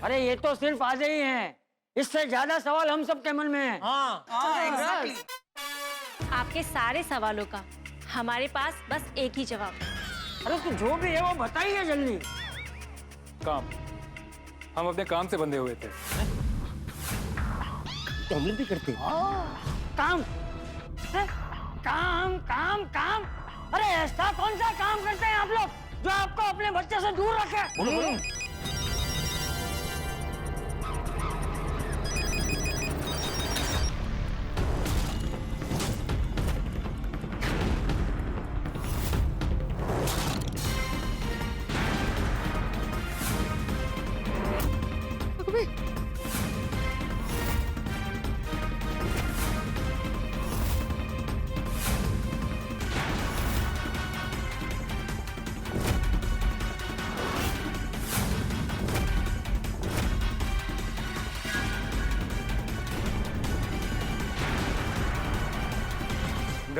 अरे ये तो सिर्फ आज ही हैं, इससे ज्यादा सवाल हम सबके मन में हैं। हाँ, exactly. आपके सारे सवालों का हमारे पास बस एक ही जवाब है। अरे तो जो भी है वो बताइए जल्दी। काम, हम अपने काम से बंधे हुए थे। तो हम लोग भी करते हैं। काम काम काम काम। अरे ऐसा कौन सा काम करते हैं आप लोग जो आपको अपने बच्चे से दूर रखे? बोलो बोलो।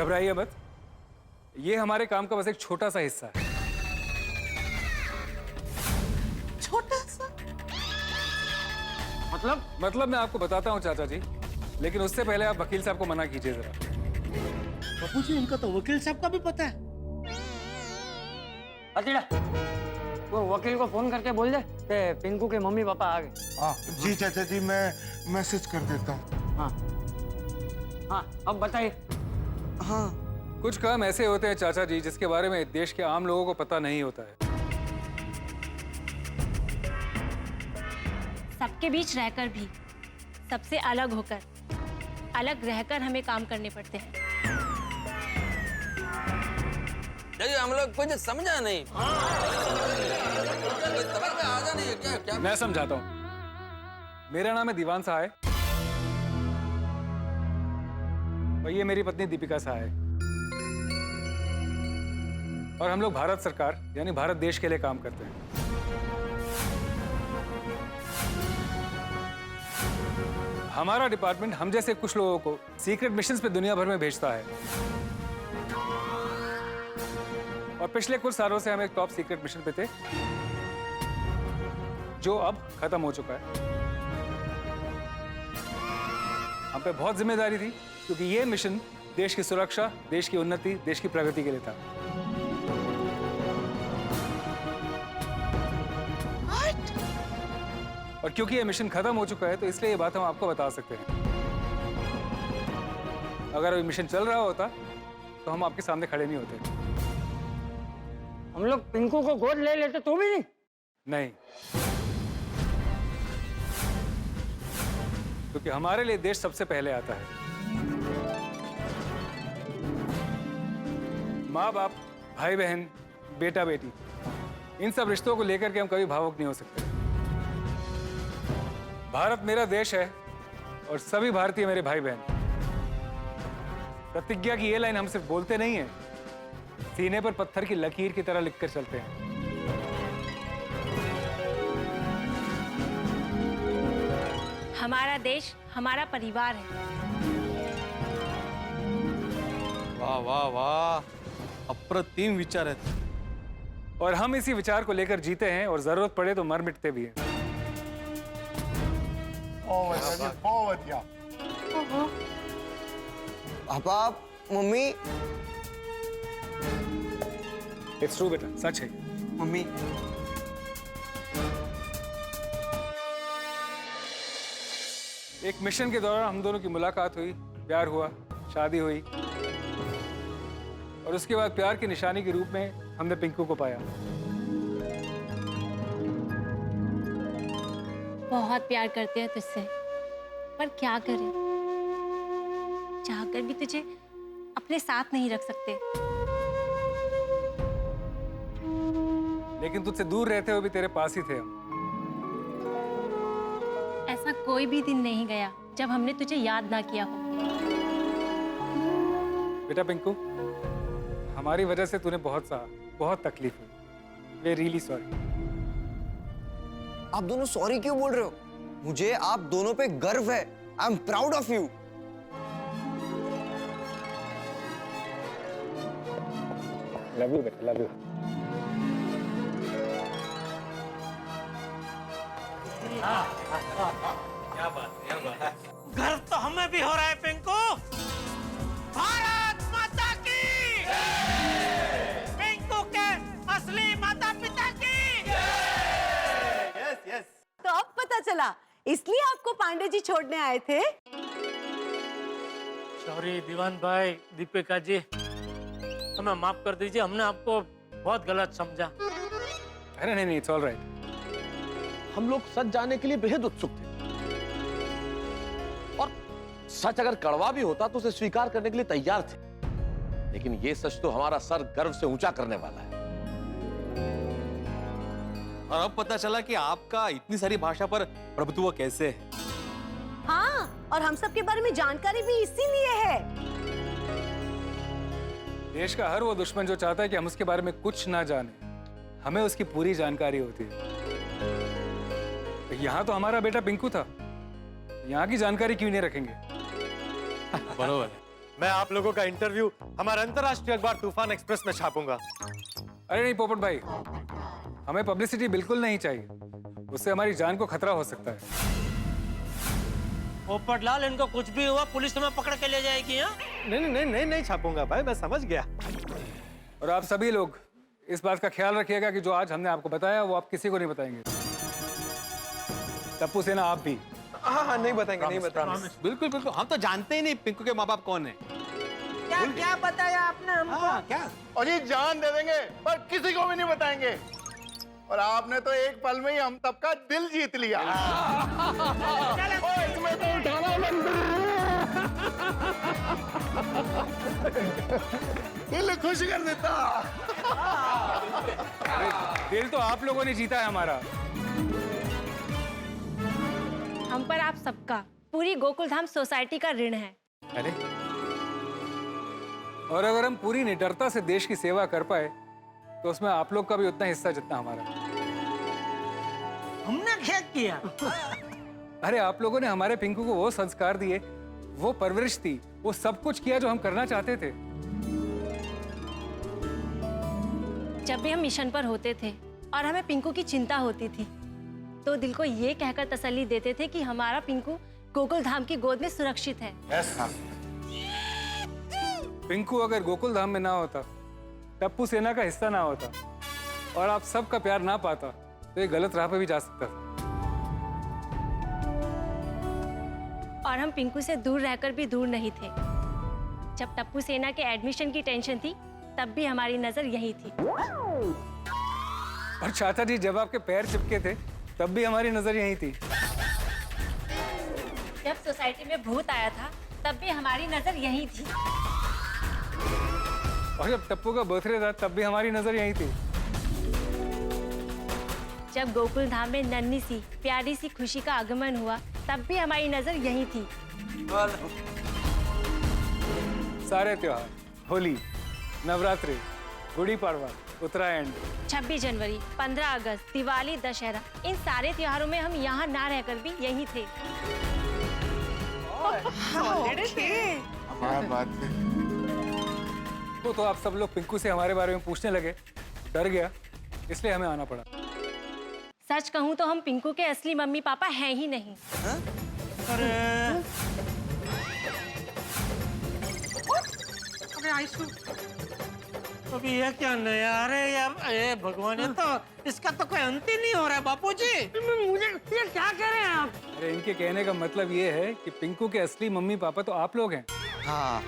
घबराइए मत, ये हमारे काम का बस एक छोटा सा हिस्सा है। छोटा सा मतलब मैं आपको बताता हूँ चाचा जी, लेकिन उससे पहले आप वकील साहब को मना कीजिए जरा। बापू जी, इनका तो वकील साहब का भी पता है। अतीड़ा, वो वकील को फोन करके बोल दे कि पिंकू के मम्मी पापा आ गए। हाँ जी चाचा जी, मैं मैसेज कर देता हूँ। हाँ हाँ, अब बताइए। हाँ, कुछ काम ऐसे होते हैं चाचा जी जिसके बारे में देश के आम लोगों को पता नहीं होता है। सबके बीच रहकर भी, सबसे अलग होकर, अलग रहकर हमें काम करने पड़ते हैं। देखिए हम लोग कुछ समझा नहीं, समझ में आजा नहीं है क्या? क्या मैं समझाता हूँ। मेरा नाम है दीवान सहाय और ये मेरी पत्नी दीपिका सहाय, और हम लोग भारत सरकार यानी भारत देश के लिए काम करते हैं। हमारा डिपार्टमेंट हम जैसे कुछ लोगों को सीक्रेट मिशंस पे दुनिया भर में भेजता है, और पिछले कुछ सालों से हम एक टॉप सीक्रेट मिशन पे थे जो अब खत्म हो चुका है। हम पे बहुत जिम्मेदारी थी क्योंकि ये मिशन देश की सुरक्षा, देश की उन्नति, देश की प्रगति के लिए था। और क्योंकि ये मिशन खत्म हो चुका है तो इसलिए ये बात हम आपको बता सकते हैं। अगर ये मिशन चल रहा होता तो हम आपके सामने खड़े नहीं होते। हम लोग पिंकू को गोद ले लेते तो भी नहीं? नहीं, क्योंकि हमारे लिए देश सबसे पहले आता है। माँ बाप, भाई बहन, बेटा बेटी, इन सब रिश्तों को लेकर के हम कभी भावुक नहीं हो सकते। भारत मेरा देश है और सभी भारतीय मेरे भाई बहन। प्रतिज्ञा की ये लाइन हम सिर्फ बोलते नहीं है, सीने पर पत्थर की लकीर की तरह लिखकर चलते हैं। हमारा देश हमारा परिवार है। वाह वाह वाह, अप्रतिम विचार है। और हम इसी विचार को लेकर जीते हैं और जरूरत पड़े तो मर मिटते भी हैं। बहुत बढ़िया। पापा, मम्मी। इट्स ट्रू बेटा, सच है। मम्मी, एक मिशन के दौरान हम दोनों की मुलाकात हुई, प्यार हुआ, शादी हुई, और उसके बाद प्यार की निशानी के रूप में हमने पिंकू को पाया। बहुत प्यार करते हैं तुझसे, पर क्या करें, चाहकर भी तुझे अपने साथ नहीं रख सकते। लेकिन तुझसे दूर रहते हुए भी तेरे पास ही थे हम। ऐसा कोई भी दिन नहीं गया जब हमने तुझे याद ना किया हो। बेटा पिंकू, हमारी वजह से तूने बहुत तकलीफ हुई। We are really sorry. आप दोनों सॉरी क्यों बोल रहे हो? मुझे आप दोनों पे गर्व है। I am proud of you. Love you बेटा, लव यू। क्या बात। गर्व तो हमें भी हो रहा है पिंकू। भारत माता की, पिंकू के असली माता पिता की। Yes yes. तो अब पता चला, इसलिए आपको पांडे जी छोड़ने आए थे। सॉरी दीवान भाई, दीपिका जी, हमें माफ कर दीजिए, हमने आपको बहुत गलत समझा। अरे नहीं, इट्स ऑल राइट। हम लोग सच जानने के लिए बेहद उत्सुक थे, और सच अगर कड़वा भी होता तो उसे स्वीकार करने के लिए तैयार थे। लेकिन ये सच तो हमारा सर गर्व से ऊंचा करने वाला है। और अब पता चला कि आपका इतनी सारी भाषा पर प्रभुत्व कैसे है। हाँ, और हम सब के बारे में जानकारी भी इसीलिए है। देश का हर वो दुश्मन जो चाहता है कि हम उसके बारे में कुछ ना जाने, हमें उसकी पूरी जानकारी होती है। यहाँ तो हमारा बेटा पिंकू था, यहाँ की जानकारी क्यों नहीं रखेंगे? बरोबर है। मैं आप लोगों का इंटरव्यू हमारे अंतर्राष्ट्रीय अखबार तूफान एक्सप्रेस में छापूंगा। अरे नहीं पोपट भाई, हमें पब्लिसिटी बिल्कुल नहीं चाहिए, उससे हमारी जान को खतरा हो सकता है। पोपटलाल, इनको कुछ भी हुआ पुलिस तुम्हें पकड़ के ले जाएगी। हाँ? नहीं छापूंगा भाई, मैं समझ गया। और आप सभी लोग इस बात का ख्याल रखिएगा कि जो आज हमने आपको बताया वो आप किसी को नहीं बताएंगे। टप्पू सेना आप भी। हाँ नहीं बताएंगे, नहीं बताएंगे। बिल्कुल बिल्कुल, हम तो जानते ही नहीं पिंकू के माँ बाप कौन है। क्या बताया आपने हमको? क्या? और ये जान दे देंगे पर किसी को भी नहीं बताएंगे। और आपने तो एक पल में ही हम सबका दिल जीत लिया। इसमें तो उठाना दिल खुश कर देता। दिल तो आप लोगों ने जीता है हमारा। हम पर आप सबका, पूरी गोकुलधाम सोसाइटी का ऋण है। अरे, और अगर हम पूरी निडरता से देश की सेवा कर पाए तो उसमें आप लोग का भी उतना हिस्सा जितना हमारा। हमने क्या किया? अरे आप लोगों ने हमारे पिंकू को वो संस्कार दिए, वो परवरिश दी, वो सब कुछ किया जो हम करना चाहते थे। जब भी हम मिशन पर होते थे और हमें पिंकू की चिंता होती थी तो दिल को ये कहकर तसल्ली देते थे कि हमारा पिंकू गोकुल धाम की गोद में सुरक्षित है। पिंकू अगर गोकुल धाम में ना होता, टप्पू सेना का हिस्सा ना होता और आप सबका प्यार ना पाता तो ये गलत राह पे भी जा सकता था। और हम पिंकू से दूर रहकर भी दूर नहीं थे। जब टप्पू सेना के एडमिशन की टेंशन थी तब भी हमारी नजर यही थी। और चाचा जी जब आपके पैर चिपके थे तब भी हमारी नजर यही थी। जब सोसाइटी में भूत आया था तब भी हमारी नजर यही थी। और जब टप्पू का बर्थडे था तब भी हमारी नजर यही थी। जब गोकुल धाम में नन्ही सी प्यारी सी खुशी का आगमन हुआ तब भी हमारी नजर यही थी। सारे त्योहार, होली, नवरात्रि, गुड़ी पड़वा, उत्तरायण, 26 जनवरी, 15 अगस्त, दिवाली, दशहरा, इन सारे त्योहारों में हम यहाँ ना रहकर भी यही थे। क्या बात है। तो आप सब लोग पिंकू से हमारे बारे में पूछने लगे, डर गया, इसलिए हमें आना पड़ा। सच कहूँ तो हम पिंकू के असली मम्मी पापा हैं ही नहीं। अरे आइसु, अभी ये क्या नया? अरे यार, अरे भगवान, ये तो इसका तो कोई अंत ही नहीं हो रहा है बापूजी। मुझे ये क्या कह रहे हैं आप? अरे इनके कहने का मतलब ये है कि पिंकू के असली मम्मी पापा तो आप लोग हैं। हाँ।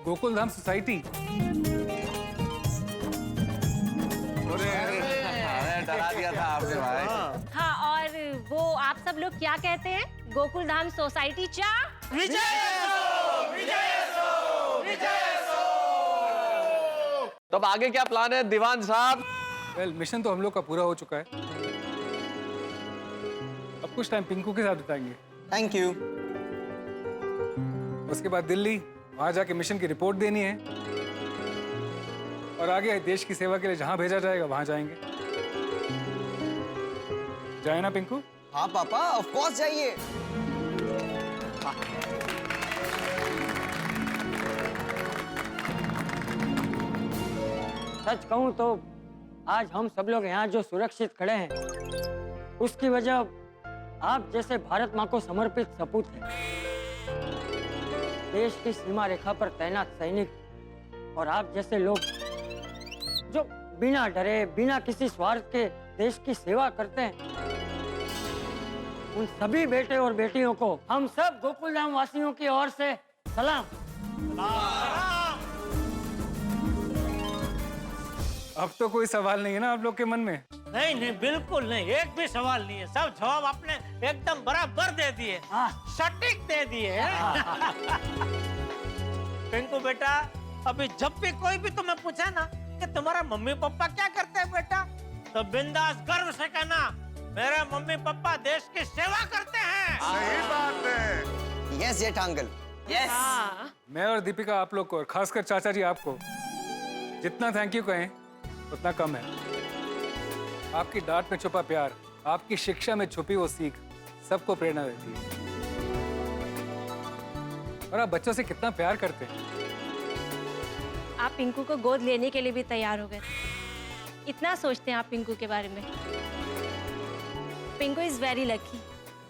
गोकुल धाम सोसाइटी। डरा दिया था आपने भाई। हाँ, और वो आप सब लोग क्या कहते हैं? गोकुल धाम सोसाइटी चा तो अब आगे क्या प्लान है दीवान साहब? वेल, मिशन तो हम लोग का पूरा हो चुका है। अब कुछ टाइम पिंकू के साथ बिताएंगे। Thank you. उसके बाद दिल्ली, वहां जाके मिशन की रिपोर्ट देनी है और आगे देश की सेवा के लिए जहां भेजा जाएगा वहां जाएंगे। जाए ना पिंकू? हाँ पापा, ऑफ कोर्स जाइए। सच कहूं तो आज हम सब लोग यहाँ जो सुरक्षित खड़े हैं उसकी वजह आप जैसे भारत माँ को समर्पित सपूत हैं। देश की सीमा रेखा पर तैनात सैनिक और आप जैसे लोग जो बिना डरे, बिना किसी स्वार्थ के देश की सेवा करते हैं, उन सभी बेटे और बेटियों को हम सब गोकुलधाम वासियों की ओर से सलाम। अब तो कोई सवाल नहीं है ना आप लोग के मन में? नहीं नहीं, बिल्कुल नहीं, एक भी सवाल नहीं है। सब जवाब आपने एकदम बराबर दे दिए, सटीक दे दिए। पिंकू बेटा, अभी जब भी कोई भी तुम्हें पूछे ना कि तुम्हारा मम्मी पापा क्या करते हैं बेटा, तो बिंदास गर्व से कहना, मेरे मम्मी पापा देश की सेवा करते हैं। सही बात है। यस जेठा अंकल। यस। मैं और दीपिका आप लोग को और खासकर चाचा जी आपको जितना थैंक यू कहें उतना कम है। आपकी डांट में छुपा प्यार, आपकी शिक्षा में छुपी वो सीख सबको प्रेरणा देती है। और आप बच्चों से कितना प्यार करते हैं। आप पिंकू को गोद लेने के लिए भी तैयार हो गए थे। इतना सोचते हैं आप पिंकू के बारे में। Pinku is very lucky.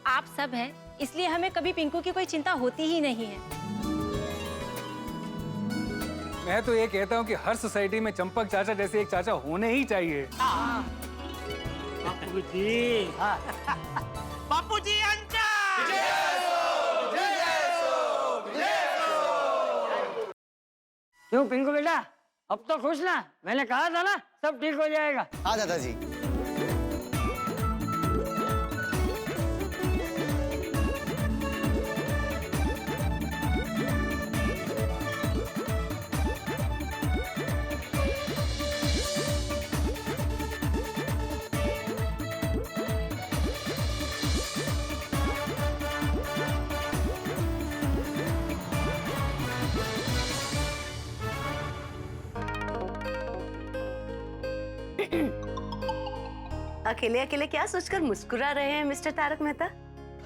आप सब हैं, इसलिए हमें कभी पिंकू की कोई चिंता होती ही नहीं है। मैं तो ये कहता हूँ कि हर सोसाइटी में चंपक चाचा जैसे एक चाचा होने ही चाहिए। बापू जी, बापू जी क्यों पिंकू बेटा, अब तो खुश ना? मैंने कहा था ना सब ठीक हो जाएगा। हाँ दादाजी। अकेले अकेले क्या सोचकर मुस्कुरा रहे हैं मिस्टर तारक मेहता?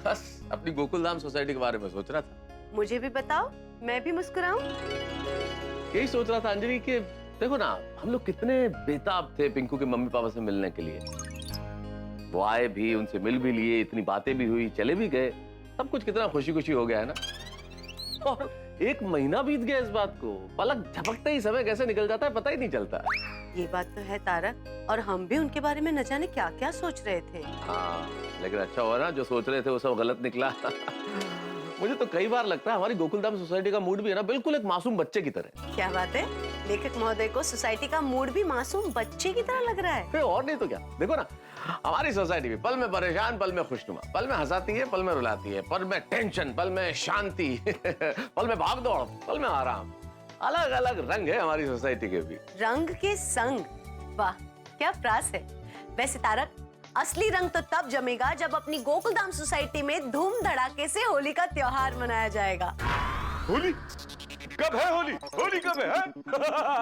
बस अपनी गोकुलधाम सोसाइटी के बारे में सोच रहा था। मुझे भी बताओ, मैं भी मुस्कुराऊं। यही सोच रहा था अंजलि कि देखो ना, हम लोग कितने बेताब थे पिंकू के मम्मी पापा से मिलने के लिए। वो आए भी, उनसे मिल भी लिए, इतनी बातें भी हुई, चले भी गए। सब कुछ कितना खुशी खुशी हो गया है ना। और 1 महीना बीत गया इस बात को। पलक झपकते ही समय कैसे निकल जाता है पता ही नहीं चलता। ये बात तो है तारक, और हम भी उनके बारे में न जाने क्या क्या सोच रहे थे। हाँ, लेकिन अच्छा हुआ ना, जो सोच रहे थे वो सब गलत निकला। मुझे तो कई बार लगता है हमारी गोकुलधाम सोसाइटी का मूड भी है ना बिल्कुल एक मासूम बच्चे की तरह। क्या बात है, लेखक महोदय को सोसाइटी का मूड भी मासूम बच्चे की तरह लग रहा है। और नहीं तो क्या। देखो ना, हमारी सोसाइटी भी पल में परेशान, पल में खुशनुमा, पल में हंसाती है, पल में रुलाती है, पल में टेंशन, पल में शांति, पल में भागदौड़, पल में आराम। अलग अलग रंग है हमारी सोसाइटी के भी। रंग के संग, वाह क्या प्रास है। वैसे तारक, असली रंग तो तब जमेगा जब अपनी गोकुलधाम सोसाइटी में धूम धड़ाके से होली का त्योहार मनाया जाएगा। होली कब है? होली होली कब है?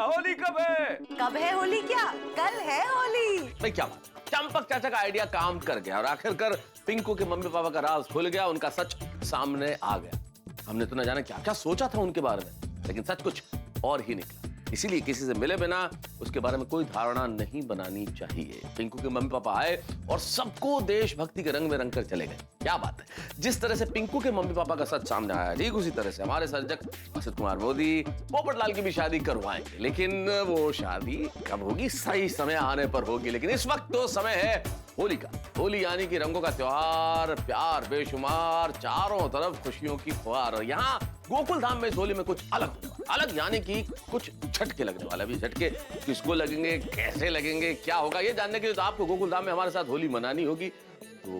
होली कब है? कब है होली? क्या कल है होली? भाई क्या बात, चंपक चाचा का आइडिया काम कर गया और आखिरकार पिंकू के मम्मी पापा का राज खुल गया, उनका सच सामने आ गया। हमने तो न जाने क्या क्या सोचा था उनके बारे में, लेकिन सच कुछ और ही निकला। इसीलिए किसी से मिले बिना उसके बारे में कोई धारणा नहीं बनानी चाहिए। पिंकू के मम्मी पापा आए और सबको देशभक्ति के रंग में रंग कर चले गए। क्या बात है। जिस तरह से पिंकू के मम्मी पापा का सच सामने आया, ठीक उसी तरह से हमारे सर्जक असित कुमार मोदी पोपटलाल की भी शादी करवाएंगे। लेकिन वो शादी कब होगी? सही समय आने पर होगी। लेकिन इस वक्त तो समय है होली का। होली यानी कि रंगों का त्योहार, प्यार बेशुमार, चारों तरफ खुशियों की फुहार। और यहाँ गोकुलधाम में इस होली में कुछ अलग यानी कि कुछ झटके लगने वाला। भी झटके किसको लगेंगे, कैसे लगेंगे, क्या होगा, ये जानने के लिए तो आपको गोकुलधाम में हमारे साथ होली मनानी होगी। तो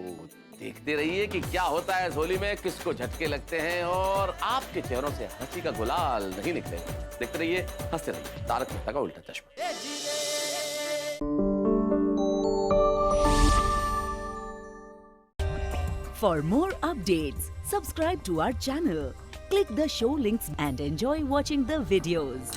देखते रहिए कि क्या होता है इस होली में, किसको झटके लगते हैं और आपके चेहरों से हंसी का गुलाल नहीं निकलेगा। देखते रहिए, हंसते रहिए। तारक मेहता का उल्टा चश्मा। For more updates, subscribe to our channel, click the show links and enjoy watching the videos.